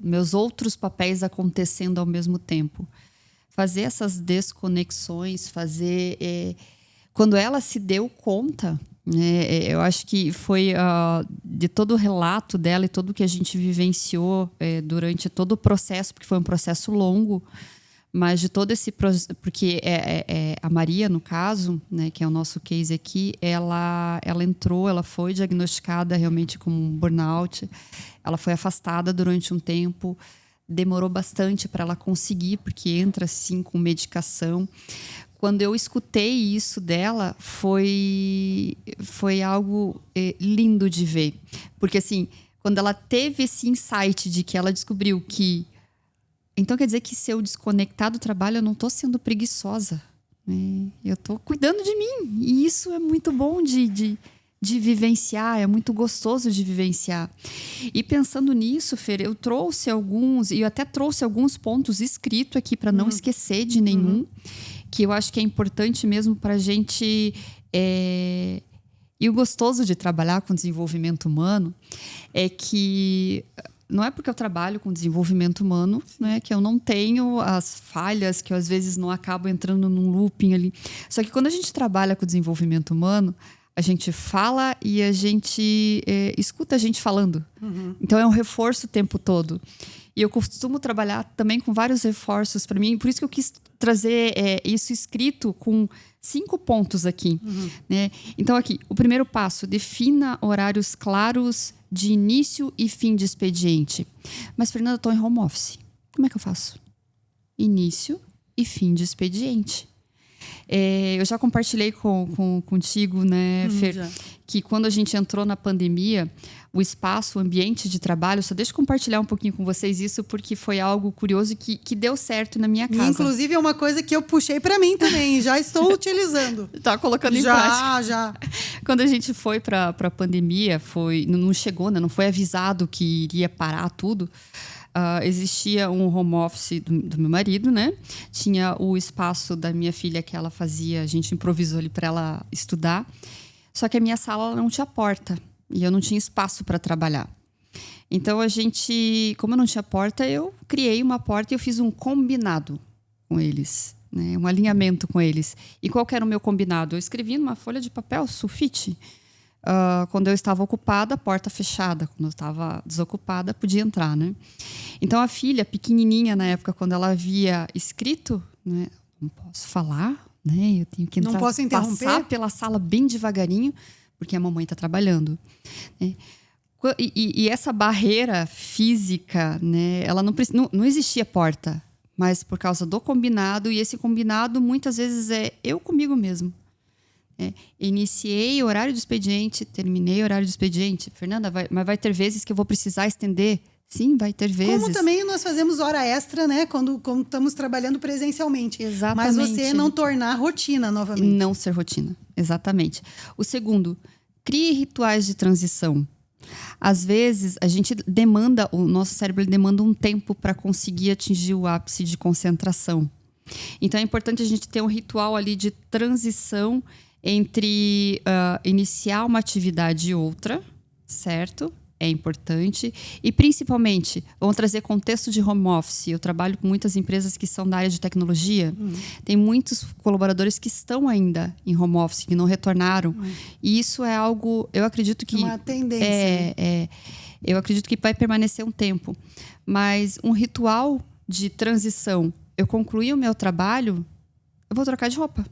meus outros papéis acontecendo ao mesmo tempo. Fazer essas desconexões, quando ela se deu conta, eu acho que foi de todo o relato dela e tudo que a gente vivenciou durante todo o processo, porque foi um processo longo, mas de todo esse processo, porque a Maria, no caso, né, que é o nosso case aqui, ela foi diagnosticada realmente com um burnout, ela foi afastada durante um tempo, demorou bastante para ela conseguir, porque entra assim com medicação. Quando eu escutei isso dela, foi algo lindo de ver. Porque, assim, quando ela teve esse insight de que ela descobriu que... Então, quer dizer que se eu desconectar do trabalho, eu não estou sendo preguiçosa, né? Eu estou cuidando de mim. E isso é muito bom de vivenciar, é muito gostoso de vivenciar. E pensando nisso, Fer, eu trouxe alguns... E eu até trouxe alguns pontos escritos aqui para não esquecer de nenhum. Que eu acho que é importante mesmo para a gente... E o gostoso de trabalhar com desenvolvimento humano é que não é porque eu trabalho com desenvolvimento humano, né, que eu não tenho as falhas, que eu às vezes não acabo entrando num looping ali. Só que quando a gente trabalha com desenvolvimento humano, a gente fala e a gente escuta a gente falando. Então é um reforço o tempo todo. E eu costumo trabalhar também com vários reforços para mim, por isso que eu quis trazer isso escrito com 5 pontos aqui. Né? Então, aqui, o primeiro passo: defina horários claros de início e fim de expediente. Mas, Fernanda, eu estou em home office. Como é que eu faço? Início e fim de expediente. Eu já compartilhei contigo, né, Fer, Já. que quando a gente entrou na pandemia, o espaço, o ambiente de trabalho, só deixa eu compartilhar um pouquinho com vocês isso, porque foi algo curioso que deu certo na minha casa. E, inclusive, é uma coisa que eu puxei para mim também, já estou utilizando. Tá colocando em prática. Já. Quando a gente foi para a pandemia, não chegou, né? Não foi avisado que iria parar tudo. Existia um home office do meu marido, né? Tinha o espaço da minha filha que ela fazia, a gente improvisou ali para ela estudar. Só que a minha sala não tinha porta e eu não tinha espaço para trabalhar. Então como eu não tinha porta, eu criei uma porta e eu fiz um combinado com eles, né? Um alinhamento com eles. E qual que era o meu combinado? Eu escrevi numa folha de papel, sulfite. Quando eu estava ocupada, porta fechada. Quando eu estava desocupada, podia entrar, né? Então a filha, pequenininha na época, quando ela havia escrito, né? Não posso falar, né? Eu tenho que entrar, não posso interromper, passar pela sala bem devagarinho, porque a mamãe está trabalhando, né? E essa barreira física, né? Ela não existia porta, mas por causa do combinado, e esse combinado muitas vezes é eu comigo mesmo. Iniciei horário de expediente, terminei horário de expediente. Fernanda, mas vai ter vezes que eu vou precisar estender? Sim, vai ter vezes. Como também nós fazemos hora extra, né? Quando estamos trabalhando presencialmente. Exatamente. Mas você não tornar rotina novamente. Não ser rotina, exatamente. O segundo, crie rituais de transição. Às vezes, o nosso cérebro demanda um tempo para conseguir atingir o ápice de concentração. Então, é importante a gente ter um ritual ali de transição entre iniciar uma atividade e outra, certo? É importante. E, principalmente, vamos trazer contexto de home office. Eu trabalho com muitas empresas que são da área de tecnologia. Tem muitos colaboradores que estão ainda em home office, que não retornaram. E isso é algo, eu acredito que... uma tendência. Eu acredito que vai permanecer um tempo. Mas um ritual de transição. Eu concluí o meu trabalho, eu vou trocar de roupa.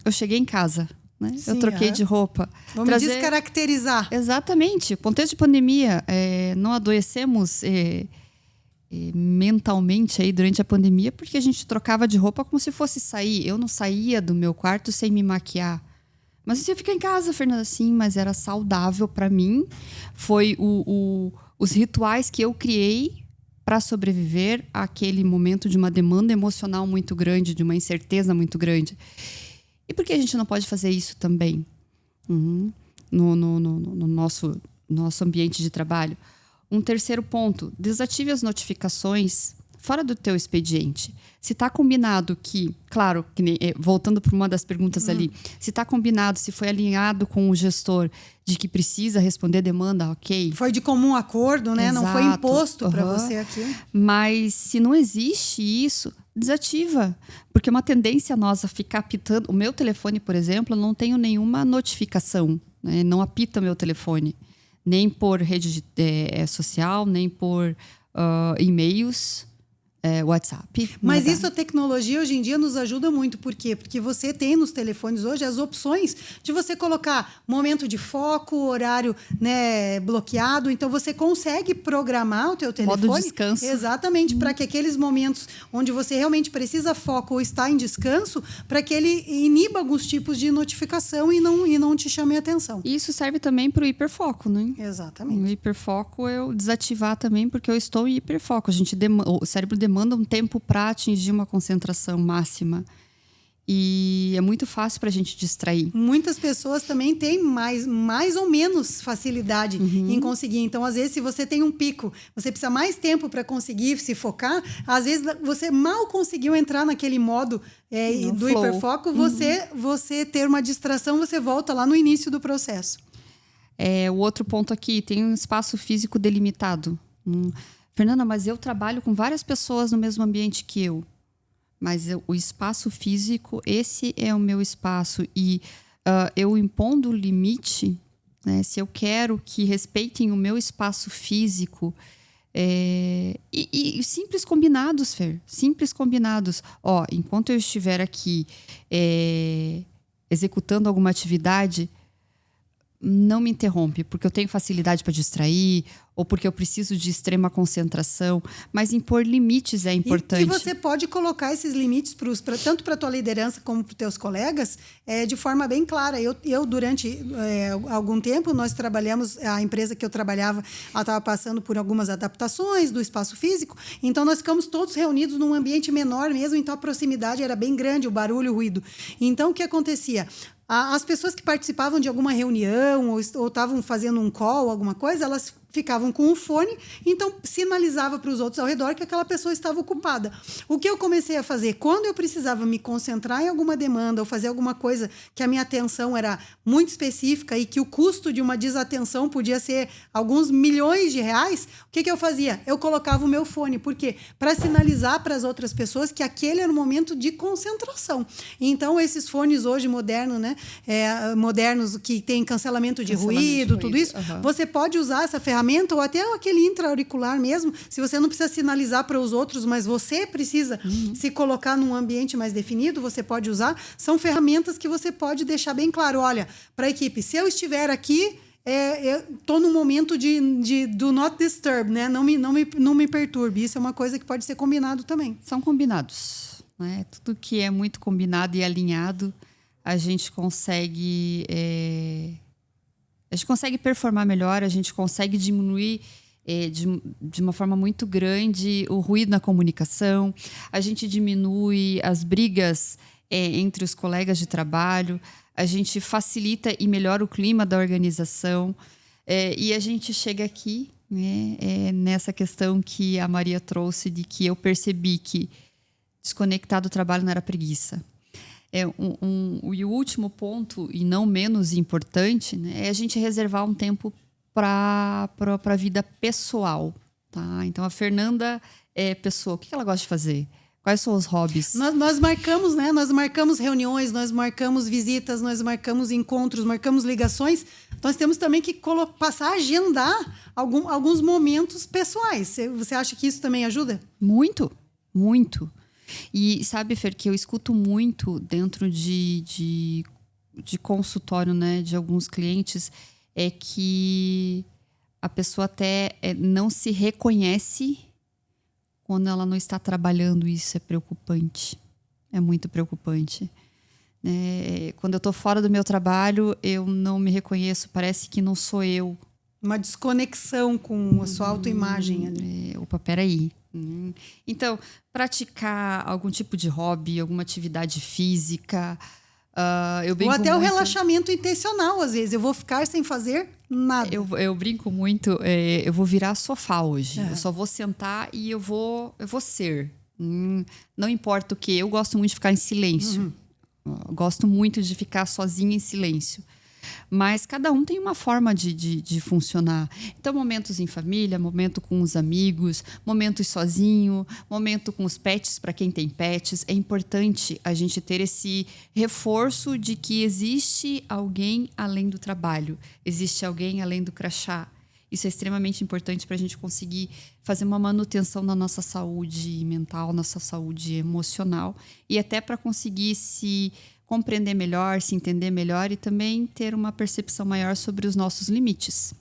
Eu cheguei em casa, né? Sim, eu troquei de roupa. Vamos descaracterizar. Exatamente. Contexto de pandemia, não adoecemos mentalmente aí durante a pandemia, porque a gente trocava de roupa como se fosse sair. Eu não saía do meu quarto sem me maquiar. Mas você fica em casa, Fernanda? Sim, mas era saudável para mim. Foi os rituais que eu criei para sobreviver àquele momento de uma demanda emocional muito grande, de uma incerteza muito grande. E por que a gente não pode fazer isso também no nosso ambiente de trabalho? Um terceiro ponto, desative as notificações fora do teu expediente. Se está combinado que, claro, voltando para uma das perguntas ali, se está combinado, se foi alinhado com o gestor de que precisa responder demanda, ok. Foi de comum acordo, né? Exato. Não foi imposto para você aqui. Mas se não existe isso, desativa. Porque é uma tendência nossa ficar apitando. O meu telefone, por exemplo, eu não tenho nenhuma notificação, né? Não apita meu telefone. Nem por rede social, nem por e-mails. WhatsApp. Mas isso, a tecnologia hoje em dia nos ajuda muito. Por quê? Porque você tem nos telefones hoje as opções de você colocar momento de foco, horário, né, bloqueado. Então você consegue programar o teu telefone. Modo descanso. Exatamente, para que aqueles momentos onde você realmente precisa foco ou está em descanso, para que ele iniba alguns tipos de notificação e não te chame a atenção. Isso serve também para o hiperfoco, né? Exatamente. O hiperfoco eu desativar também, porque eu estou em hiperfoco. O cérebro demanda um tempo para atingir uma concentração máxima. E é muito fácil para a gente distrair. Muitas pessoas também têm mais ou menos facilidade em conseguir. Então, às vezes, se você tem um pico, você precisa mais tempo para conseguir se focar. Às vezes, você mal conseguiu entrar naquele modo do flow. Hiperfoco. Você ter uma distração, você volta lá no início do processo. O outro ponto aqui, tem um espaço físico delimitado. Fernanda, mas eu trabalho com várias pessoas no mesmo ambiente que eu. Mas o espaço físico, esse é o meu espaço. E eu impondo o limite, né, se eu quero que respeitem o meu espaço físico. E simples combinados, Fer. Simples combinados. Enquanto eu estiver aqui executando alguma atividade, não me interrompe, porque eu tenho facilidade para distrair, ou porque eu preciso de extrema concentração, mas impor limites é importante. E você pode colocar esses limites tanto para a tua liderança como para os teus colegas de forma bem clara. Eu durante algum tempo, nós trabalhamos, a empresa que eu trabalhava, ela estava passando por algumas adaptações do espaço físico, então nós ficamos todos reunidos num ambiente menor mesmo, então a proximidade era bem grande, o barulho, o ruído. Então, o que acontecia? As pessoas que participavam de alguma reunião ou estavam fazendo um call, alguma coisa, elas ficavam com o fone, então sinalizava para os outros ao redor que aquela pessoa estava ocupada. O que eu comecei a fazer? Quando eu precisava me concentrar em alguma demanda ou fazer alguma coisa que a minha atenção era muito específica e que o custo de uma desatenção podia ser alguns milhões de reais, o que eu fazia? Eu colocava o meu fone. Por quê? Para sinalizar para as outras pessoas que aquele era um momento de concentração. Então, esses fones hoje modernos, né? Modernos que tem cancelamento de ruído, tudo isso, você pode usar essa ferramenta ou até aquele intra-auricular mesmo, se você não precisa sinalizar para os outros, mas você precisa se colocar num ambiente mais definido, você pode usar. São ferramentas que você pode deixar bem claro. Olha, para a equipe, se eu estiver aqui, eu estou num momento de do not disturb, né? Não me perturbe. Isso é uma coisa que pode ser combinado também. São combinados, né? Tudo que é muito combinado e alinhado, a gente consegue performar melhor, a gente consegue diminuir de uma forma muito grande o ruído na comunicação, a gente diminui as brigas entre os colegas de trabalho, a gente facilita e melhora o clima da organização, e a gente chega aqui, né, nessa questão que a Maria trouxe, de que eu percebi que desconectar do trabalho não era preguiça. E o último ponto, e não menos importante, né, é a gente reservar um tempo para a vida pessoal. Tá? Então, a Fernanda é pessoa. O que ela gosta de fazer? Quais são os hobbies? Nós marcamos, né? Nós marcamos reuniões, nós marcamos visitas, nós marcamos encontros, marcamos ligações. Nós temos também que passar a agendar alguns momentos pessoais. Você acha que isso também ajuda? Muito, muito. E sabe, Fer, que eu escuto muito dentro de consultório, né, de alguns clientes, é que a pessoa até não se reconhece quando ela não está trabalhando. Isso é preocupante. É muito preocupante. Quando eu estou fora do meu trabalho, eu não me reconheço. Parece que não sou eu. Uma desconexão com a sua autoimagem ali. Opa, peraí. Então, praticar algum tipo de hobby, alguma atividade física. Ou até o relaxamento intencional, às vezes. Eu vou ficar sem fazer nada. Eu brinco muito, eu vou virar sofá hoje. Eu só vou sentar e eu vou ser. Não importa o quê. Eu gosto muito de ficar em silêncio. Gosto muito de ficar sozinha em silêncio. Mas cada um tem uma forma de funcionar. Então, momentos em família, momento com os amigos, momentos sozinho, momento com os pets, para quem tem pets. É importante a gente ter esse reforço de que existe alguém além do trabalho, existe alguém além do crachá. Isso é extremamente importante para a gente conseguir fazer uma manutenção da nossa saúde mental, nossa saúde emocional, e até para conseguir se compreender melhor, se entender melhor e também ter uma percepção maior sobre os nossos limites.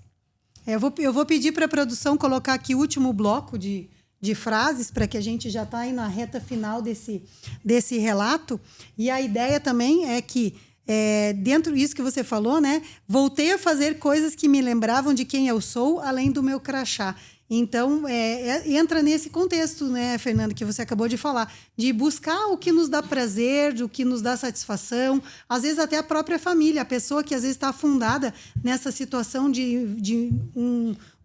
Eu vou pedir para a produção colocar aqui o último bloco de frases, para que a gente já está aí na reta final desse relato. E a ideia também é que, dentro disso que você falou, né, voltei a fazer coisas que me lembravam de quem eu sou, além do meu crachá. Então, entra nesse contexto, né, Fernanda, que você acabou de falar, de buscar o que nos dá prazer, o que nos dá satisfação, às vezes até a própria família, a pessoa que às vezes está afundada nessa situação de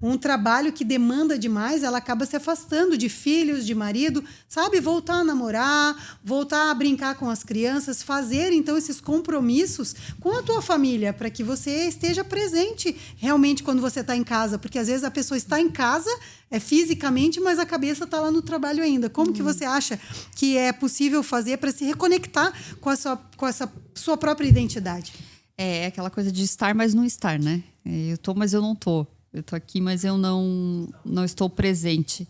um trabalho que demanda demais, ela acaba se afastando de filhos, de marido, sabe? Voltar a namorar, voltar a brincar com as crianças, fazer, então, esses compromissos com a tua família, para que você esteja presente realmente quando você está em casa, porque às vezes a pessoa está em casa fisicamente, mas a cabeça está lá no trabalho ainda. Como que você acha que é possível fazer para se reconectar com essa sua própria identidade? É aquela coisa de estar, mas não estar, né? Eu tô, mas eu não tô. Eu tô aqui, mas eu não estou presente.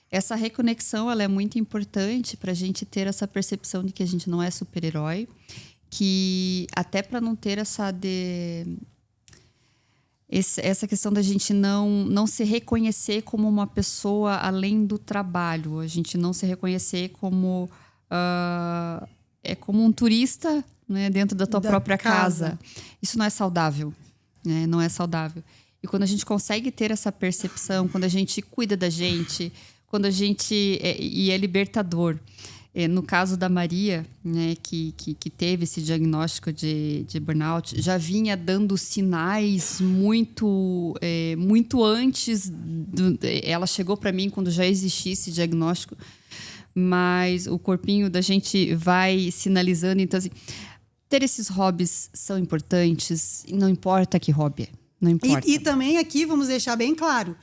Essa reconexão, ela é muito importante para a gente ter essa percepção de que a gente não é super-herói, que até para não ter essa questão da gente não se reconhecer como uma pessoa além do trabalho, a gente não se reconhecer como como um turista, né, dentro da tua própria casa. Isso não é saudável, né? Não é saudável. E quando a gente consegue ter essa percepção, quando a gente cuida da gente, quando a gente e é libertador. No caso da Maria, né, que teve esse diagnóstico de burnout, já vinha dando sinais muito antes. Ela chegou para mim quando já existia esse diagnóstico, mas o corpinho da gente vai sinalizando. Então, assim, ter esses hobbies são importantes, não importa que hobby é, não importa. E também aqui, vamos deixar bem claro,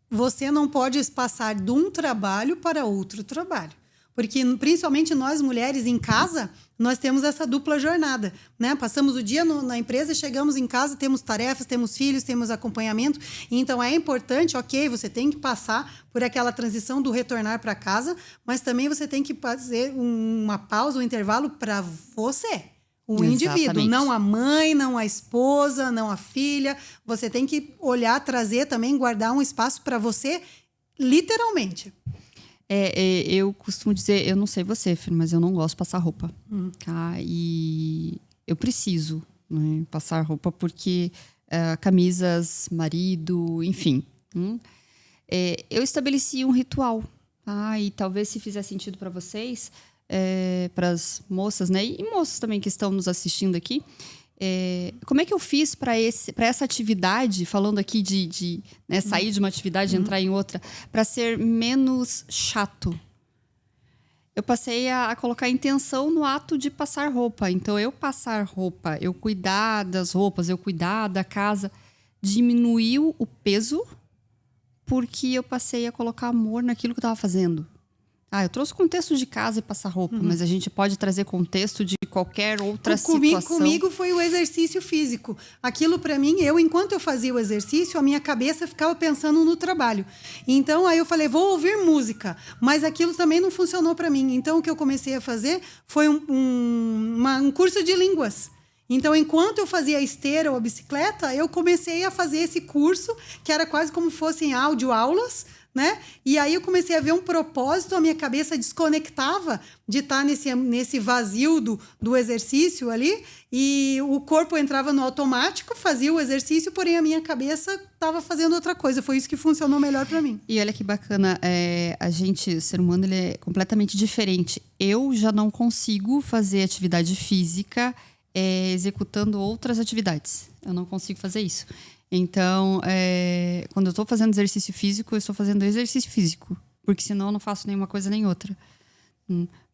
você não pode passar de um trabalho para outro trabalho. Porque, principalmente nós mulheres em casa, nós temos essa dupla jornada, né? Passamos o dia na empresa, chegamos em casa, temos tarefas, temos filhos, temos acompanhamento. Então, é importante, ok, você tem que passar por aquela transição do retornar para casa, mas também você tem que fazer uma pausa, um intervalo para você, o indivíduo. Não a mãe, não a esposa, não a filha. Você tem que olhar, trazer também, guardar um espaço para você, literalmente. Eu costumo dizer, eu não sei você, filho, mas eu não gosto de passar roupa. Tá? E eu preciso, né, passar roupa porque camisas, marido, enfim. Eu estabeleci um ritual. Tá? E talvez se fizer sentido para vocês, para as moças, né, e moços também que estão nos assistindo aqui, como é que eu fiz para essa atividade, falando aqui de né, sair de uma atividade e entrar em outra, para ser menos chato? Eu passei a colocar intenção no ato de passar roupa. Então, eu passar roupa, eu cuidar das roupas, eu cuidar da casa, diminuiu o peso porque eu passei a colocar amor naquilo que eu estava fazendo. Eu trouxe contexto de casa e passar roupa, mas a gente pode trazer contexto de qualquer outra situação. Comigo foi o exercício físico. Aquilo para mim, enquanto eu fazia o exercício, a minha cabeça ficava pensando no trabalho. Então, aí eu falei, vou ouvir música. Mas aquilo também não funcionou para mim. Então, o que eu comecei a fazer foi um curso de línguas. Então, enquanto eu fazia a esteira ou a bicicleta, eu comecei a fazer esse curso, que era quase como fossem audioaulas, né? E aí eu comecei a ver um propósito, a minha cabeça desconectava de estar nesse vazio do exercício ali, e o corpo entrava no automático, fazia o exercício, porém a minha cabeça estava fazendo outra coisa. Foi isso que funcionou melhor para mim. E olha que bacana, a gente, o ser humano, ele é completamente diferente. Eu já não consigo fazer atividade física executando outras atividades. Eu não consigo fazer isso. Então, quando eu estou fazendo exercício físico, eu estou fazendo exercício físico. Porque senão eu não faço nenhuma coisa nem outra.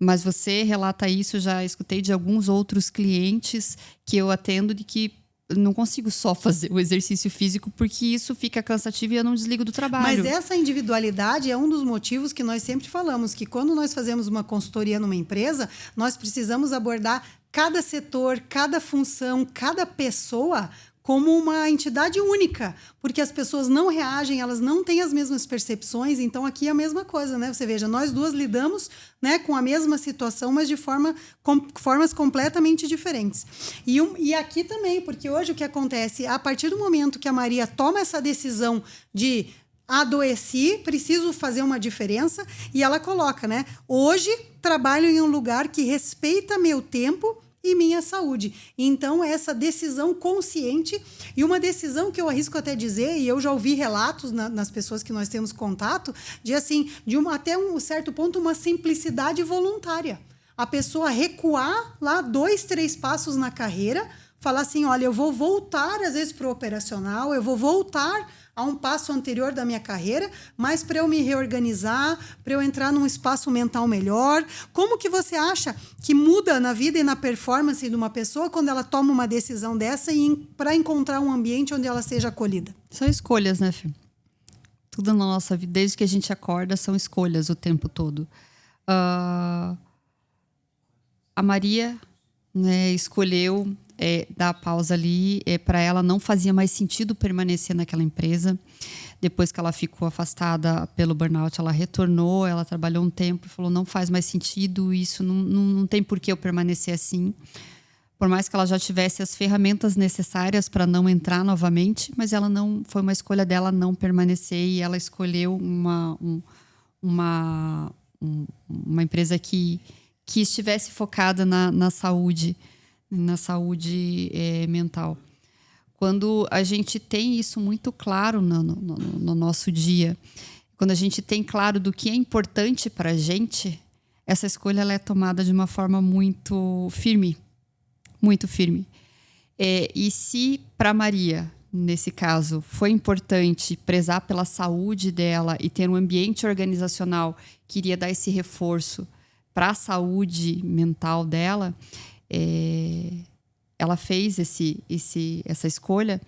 Mas você relata isso, já escutei de alguns outros clientes que eu atendo, de que não consigo só fazer o exercício físico porque isso fica cansativo e eu não desligo do trabalho. Mas essa individualidade é um dos motivos que nós sempre falamos, que quando nós fazemos uma consultoria numa empresa, nós precisamos abordar cada setor, cada função, cada pessoa como uma entidade única, porque as pessoas não reagem, elas não têm as mesmas percepções. Então aqui é a mesma coisa, né? Você veja, nós duas lidamos, né, com a mesma situação, mas de formas completamente diferentes. E aqui também, porque hoje o que acontece, a partir do momento que a Maria toma essa decisão de adoeci, preciso fazer uma diferença, e ela coloca, né? Hoje trabalho em um lugar que respeita meu tempo e minha saúde. Então, essa decisão consciente, e uma decisão que eu arrisco até dizer, e eu já ouvi relatos nas pessoas que nós temos contato, de assim, até um certo ponto, uma simplicidade voluntária. A pessoa recuar lá 2, 3 passos na carreira, falar assim, olha, eu vou voltar às vezes para o operacional, eu vou voltar a um passo anterior da minha carreira, mas para eu me reorganizar, para eu entrar num espaço mental melhor. Como que você acha que muda na vida e na performance de uma pessoa quando ela toma uma decisão dessa para encontrar um ambiente onde ela seja acolhida? São escolhas, né, Fê? Tudo na nossa vida, desde que a gente acorda, são escolhas o tempo todo. A Maria, né, escolheu dar a pausa ali. Para ela não fazia mais sentido permanecer naquela empresa. Depois que ela ficou afastada pelo burnout, ela retornou, ela trabalhou um tempo e falou, não faz mais sentido, isso não tem por que eu permanecer assim. O por mais que ela já tivesse as ferramentas necessárias para não entrar novamente, mas ela não, foi uma escolha dela não permanecer, e ela escolheu uma empresa que estivesse focada na saúde mental. Quando a gente tem isso muito claro no nosso dia, quando a gente tem claro do que é importante para a gente, essa escolha ela é tomada de uma forma muito firme. Muito firme. E se para Maria, nesse caso, foi importante prezar pela saúde dela e ter um ambiente organizacional que iria dar esse reforço para a saúde mental dela, ela fez essa escolha.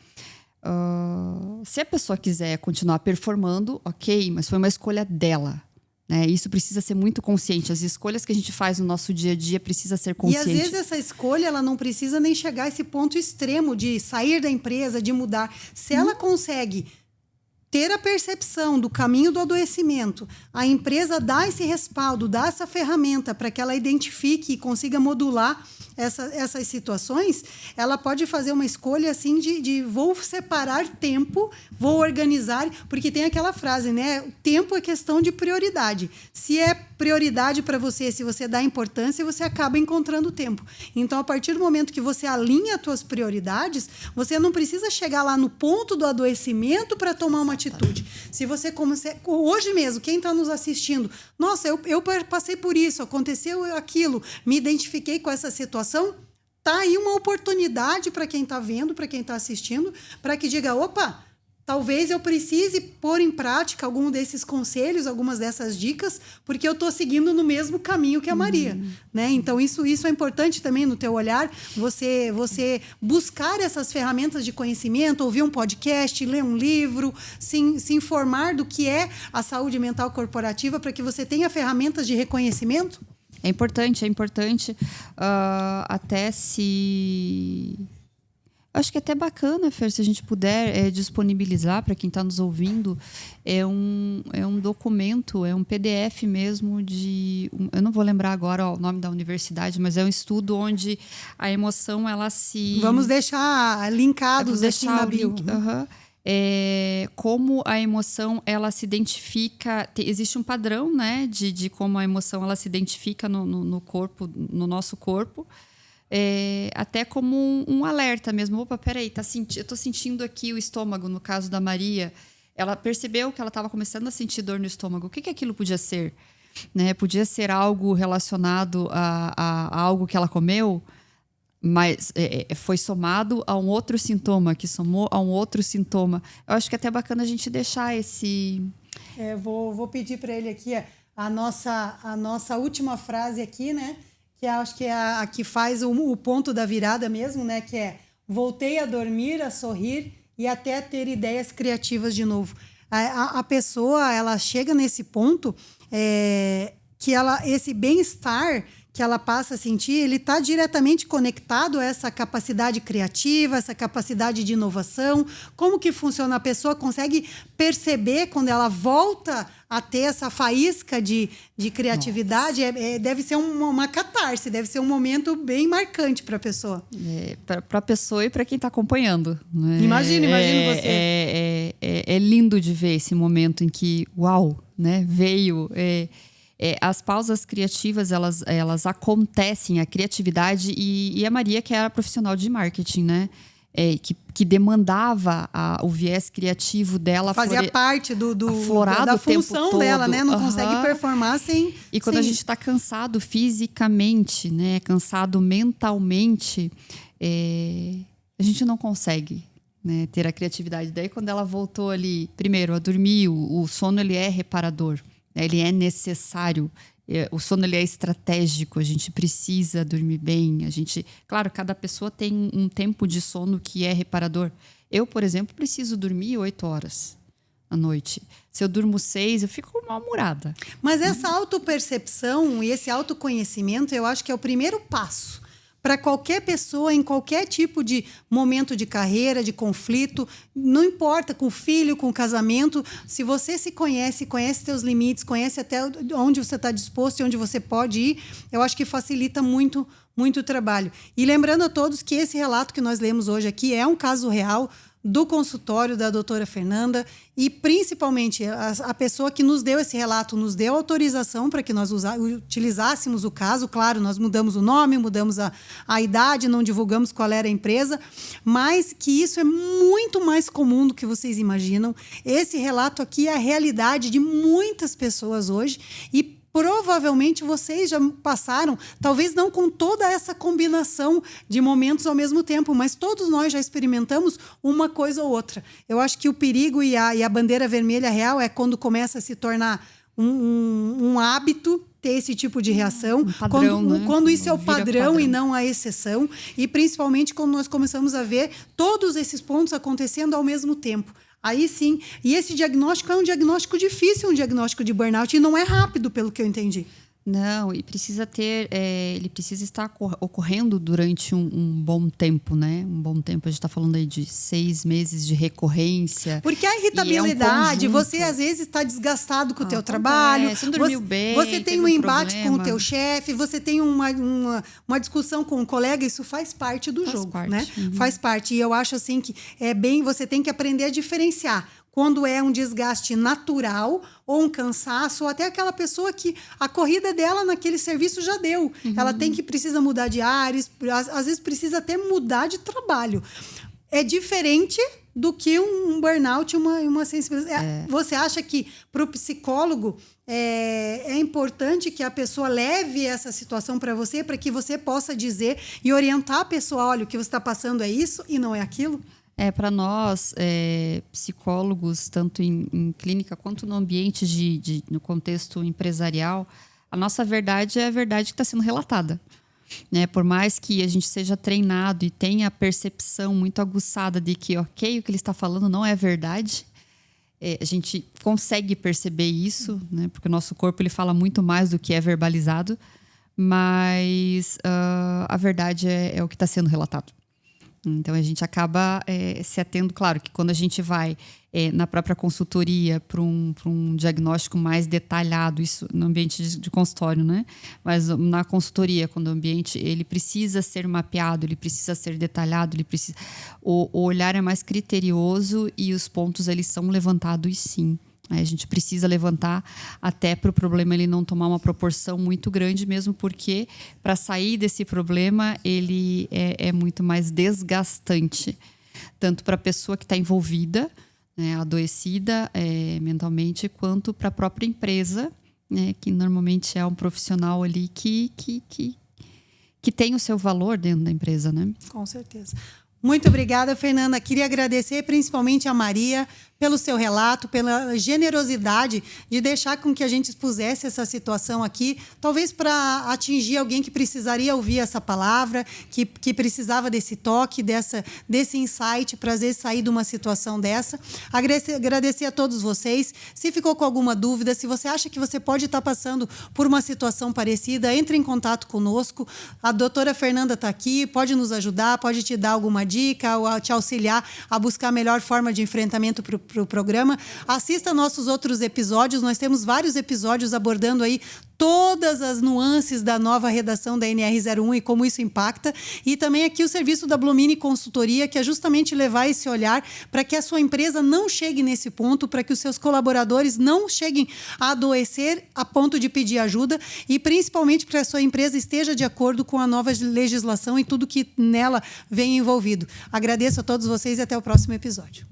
Se a pessoa quiser continuar performando, ok, mas foi uma escolha dela. Né? Isso precisa ser muito consciente. As escolhas que a gente faz no nosso dia a dia precisa ser consciente. E às vezes essa escolha ela não precisa nem chegar a esse ponto extremo de sair da empresa, de mudar. Se ela consegue ter a percepção do caminho do adoecimento, a empresa dá esse respaldo, dá essa ferramenta para que ela identifique e consiga modular essas situações, ela pode fazer uma escolha assim de vou separar tempo, vou organizar, porque tem aquela frase, né? O tempo é questão de prioridade. Se é prioridade para você, se você dá importância, você acaba encontrando tempo. Então, a partir do momento que você alinha as suas prioridades, você não precisa chegar lá no ponto do adoecimento para tomar uma atitude. Se você hoje mesmo, quem está nos assistindo, nossa, eu passei por isso, aconteceu aquilo, me identifiquei com essa situação, tá aí uma oportunidade para quem está vendo, para quem está assistindo, para que diga, opa, talvez eu precise pôr em prática algum desses conselhos, algumas dessas dicas, porque eu estou seguindo no mesmo caminho que a Maria. Né? Então, isso é importante também no teu olhar, você buscar essas ferramentas de conhecimento, ouvir um podcast, ler um livro, se informar do que é a saúde mental corporativa, para que você tenha ferramentas de reconhecimento. É importante. Até se... Acho que é até bacana, Fer, se a gente puder disponibilizar para quem está nos ouvindo, é um documento, é um PDF mesmo eu não vou lembrar agora o nome da universidade, mas é um estudo onde a emoção, ela se... Vamos deixar linkados aqui na bio. Como a emoção ela se identifica, existe um padrão, né, de como a emoção ela se identifica no corpo, no nosso corpo, até como um alerta mesmo. Opa, peraí, eu estou sentindo aqui o estômago, no caso da Maria. Ela percebeu que ela estava começando a sentir dor no estômago. O que aquilo podia ser? Né? Podia ser algo relacionado a algo que ela comeu, mas foi somado a um outro sintoma, que somou a um outro sintoma. Eu acho que é até bacana a gente deixar esse... Vou pedir para ele aqui a nossa última frase aqui, né? Que acho que é a que faz o ponto da virada mesmo, né? Que é: voltei a dormir, a sorrir e até a ter ideias criativas de novo. A pessoa, ela chega nesse ponto que esse bem-estar que ela passa a sentir, ele está diretamente conectado a essa capacidade criativa, essa capacidade de inovação. Como que funciona? A pessoa consegue perceber quando ela volta a ter essa faísca de criatividade. Deve ser uma catarse, deve ser um momento bem marcante para a pessoa. Para a pessoa e para quem está acompanhando. Né? Imagino você. É lindo de ver esse momento em que, uau, né, veio... as pausas criativas, elas acontecem, a criatividade, e a Maria, que era profissional de marketing, né? Que demandava o viés criativo dela. Fazia parte da função dela, né? Não consegue performar sem... E quando a gente está cansado fisicamente, né? Cansado mentalmente, a gente não consegue, né, ter a criatividade. Daí, quando ela voltou ali, primeiro, a dormir, o sono ele é reparador. Ele é necessário, o sono ele é estratégico, a gente precisa dormir bem. Claro, cada pessoa tem um tempo de sono que é reparador. Eu, por exemplo, preciso dormir 8 horas à noite. Se eu durmo 6, eu fico mal-humorada. Mas essa autopercepção e esse autoconhecimento, eu acho que é o primeiro passo para qualquer pessoa, em qualquer tipo de momento de carreira, de conflito, não importa, com o filho, com o casamento, se você se conhece seus limites, conhece até onde você está disposto e onde você pode ir, eu acho que facilita muito, muito trabalho. E lembrando a todos que esse relato que nós lemos hoje aqui é um caso real do consultório da doutora Fernanda e, principalmente, a pessoa que nos deu esse relato nos deu autorização para que nós utilizássemos o caso. Claro, nós mudamos o nome, mudamos a idade, não divulgamos qual era a empresa, mas que isso é muito mais comum do que vocês imaginam. Esse relato aqui é a realidade de muitas pessoas hoje e provavelmente vocês já passaram, talvez não com toda essa combinação de momentos ao mesmo tempo, mas todos nós já experimentamos uma coisa ou outra. Eu acho que o perigo e a bandeira vermelha real é quando começa a se tornar um hábito ter esse tipo de reação, padrão, quando isso é o padrão e não a exceção, e principalmente quando nós começamos a ver todos esses pontos acontecendo ao mesmo tempo. Aí sim, e esse diagnóstico é um diagnóstico difícil, um diagnóstico de burnout, e não é rápido, pelo que eu entendi. Não, e precisa ter, ele precisa estar ocorrendo durante um bom tempo, né? Um bom tempo, a gente está falando aí de 6 meses de recorrência. Porque a irritabilidade, você às vezes está desgastado com o teu trabalho. Você não dormiu bem, você tem um embate com o teu chefe, você tem uma discussão com um colega, isso faz parte do jogo, né? Uhum. Faz parte. E eu acho assim que você tem que aprender a diferenciar quando é um desgaste natural ou um cansaço, ou até aquela pessoa que a corrida dela naquele serviço já deu. Uhum. Ela precisa mudar de áreas, às vezes precisa até mudar de trabalho. É diferente do que um burnout, uma sensibilidade. Você acha que para o psicólogo é importante que a pessoa leve essa situação para você, para que você possa dizer e orientar a pessoa, olha, o que você está passando é isso e não é aquilo? Para nós, psicólogos, tanto em clínica quanto no ambiente no contexto empresarial, a nossa verdade é a verdade que está sendo relatada. Né? Por mais que a gente seja treinado e tenha a percepção muito aguçada de que, ok, o que ele está falando não é verdade, a gente consegue perceber isso, né? Porque o nosso corpo ele fala muito mais do que é verbalizado, mas a verdade é o que está sendo relatado. Então, a gente acaba se atendo, claro, que quando a gente vai na própria consultoria para um diagnóstico mais detalhado, isso no ambiente de consultório, né? Mas na consultoria, quando o ambiente ele precisa ser mapeado, ele precisa ser detalhado, o olhar é mais criterioso e os pontos eles são levantados sim. A gente precisa levantar até para o problema ele não tomar uma proporção muito grande, mesmo porque para sair desse problema ele é muito mais desgastante, tanto para a pessoa que está envolvida, né, adoecida mentalmente, quanto para a própria empresa, né, que normalmente é um profissional ali que tem o seu valor dentro da empresa, né? Com certeza. Muito obrigada, Fernanda. Queria agradecer principalmente a Maria pelo seu relato, pela generosidade de deixar com que a gente expusesse essa situação aqui, talvez para atingir alguém que precisaria ouvir essa palavra, que precisava desse toque, desse insight, para às vezes sair de uma situação dessa. Agradecer a todos vocês. Se ficou com alguma dúvida, se você acha que você pode estar passando por uma situação parecida, entre em contato conosco. A doutora Fernanda está aqui, pode nos ajudar, pode te dar alguma dica ou te auxiliar a buscar a melhor forma de enfrentamento para o programa. Assista nossos outros episódios, nós temos vários episódios abordando aí todas as nuances da nova redação da NR01 e como isso impacta. E também aqui o serviço da Blumini Consultoria, que é justamente levar esse olhar para que a sua empresa não chegue nesse ponto, para que os seus colaboradores não cheguem a adoecer a ponto de pedir ajuda e principalmente para que a sua empresa esteja de acordo com a nova legislação e tudo que nela vem envolvido. Agradeço a todos vocês e até o próximo episódio.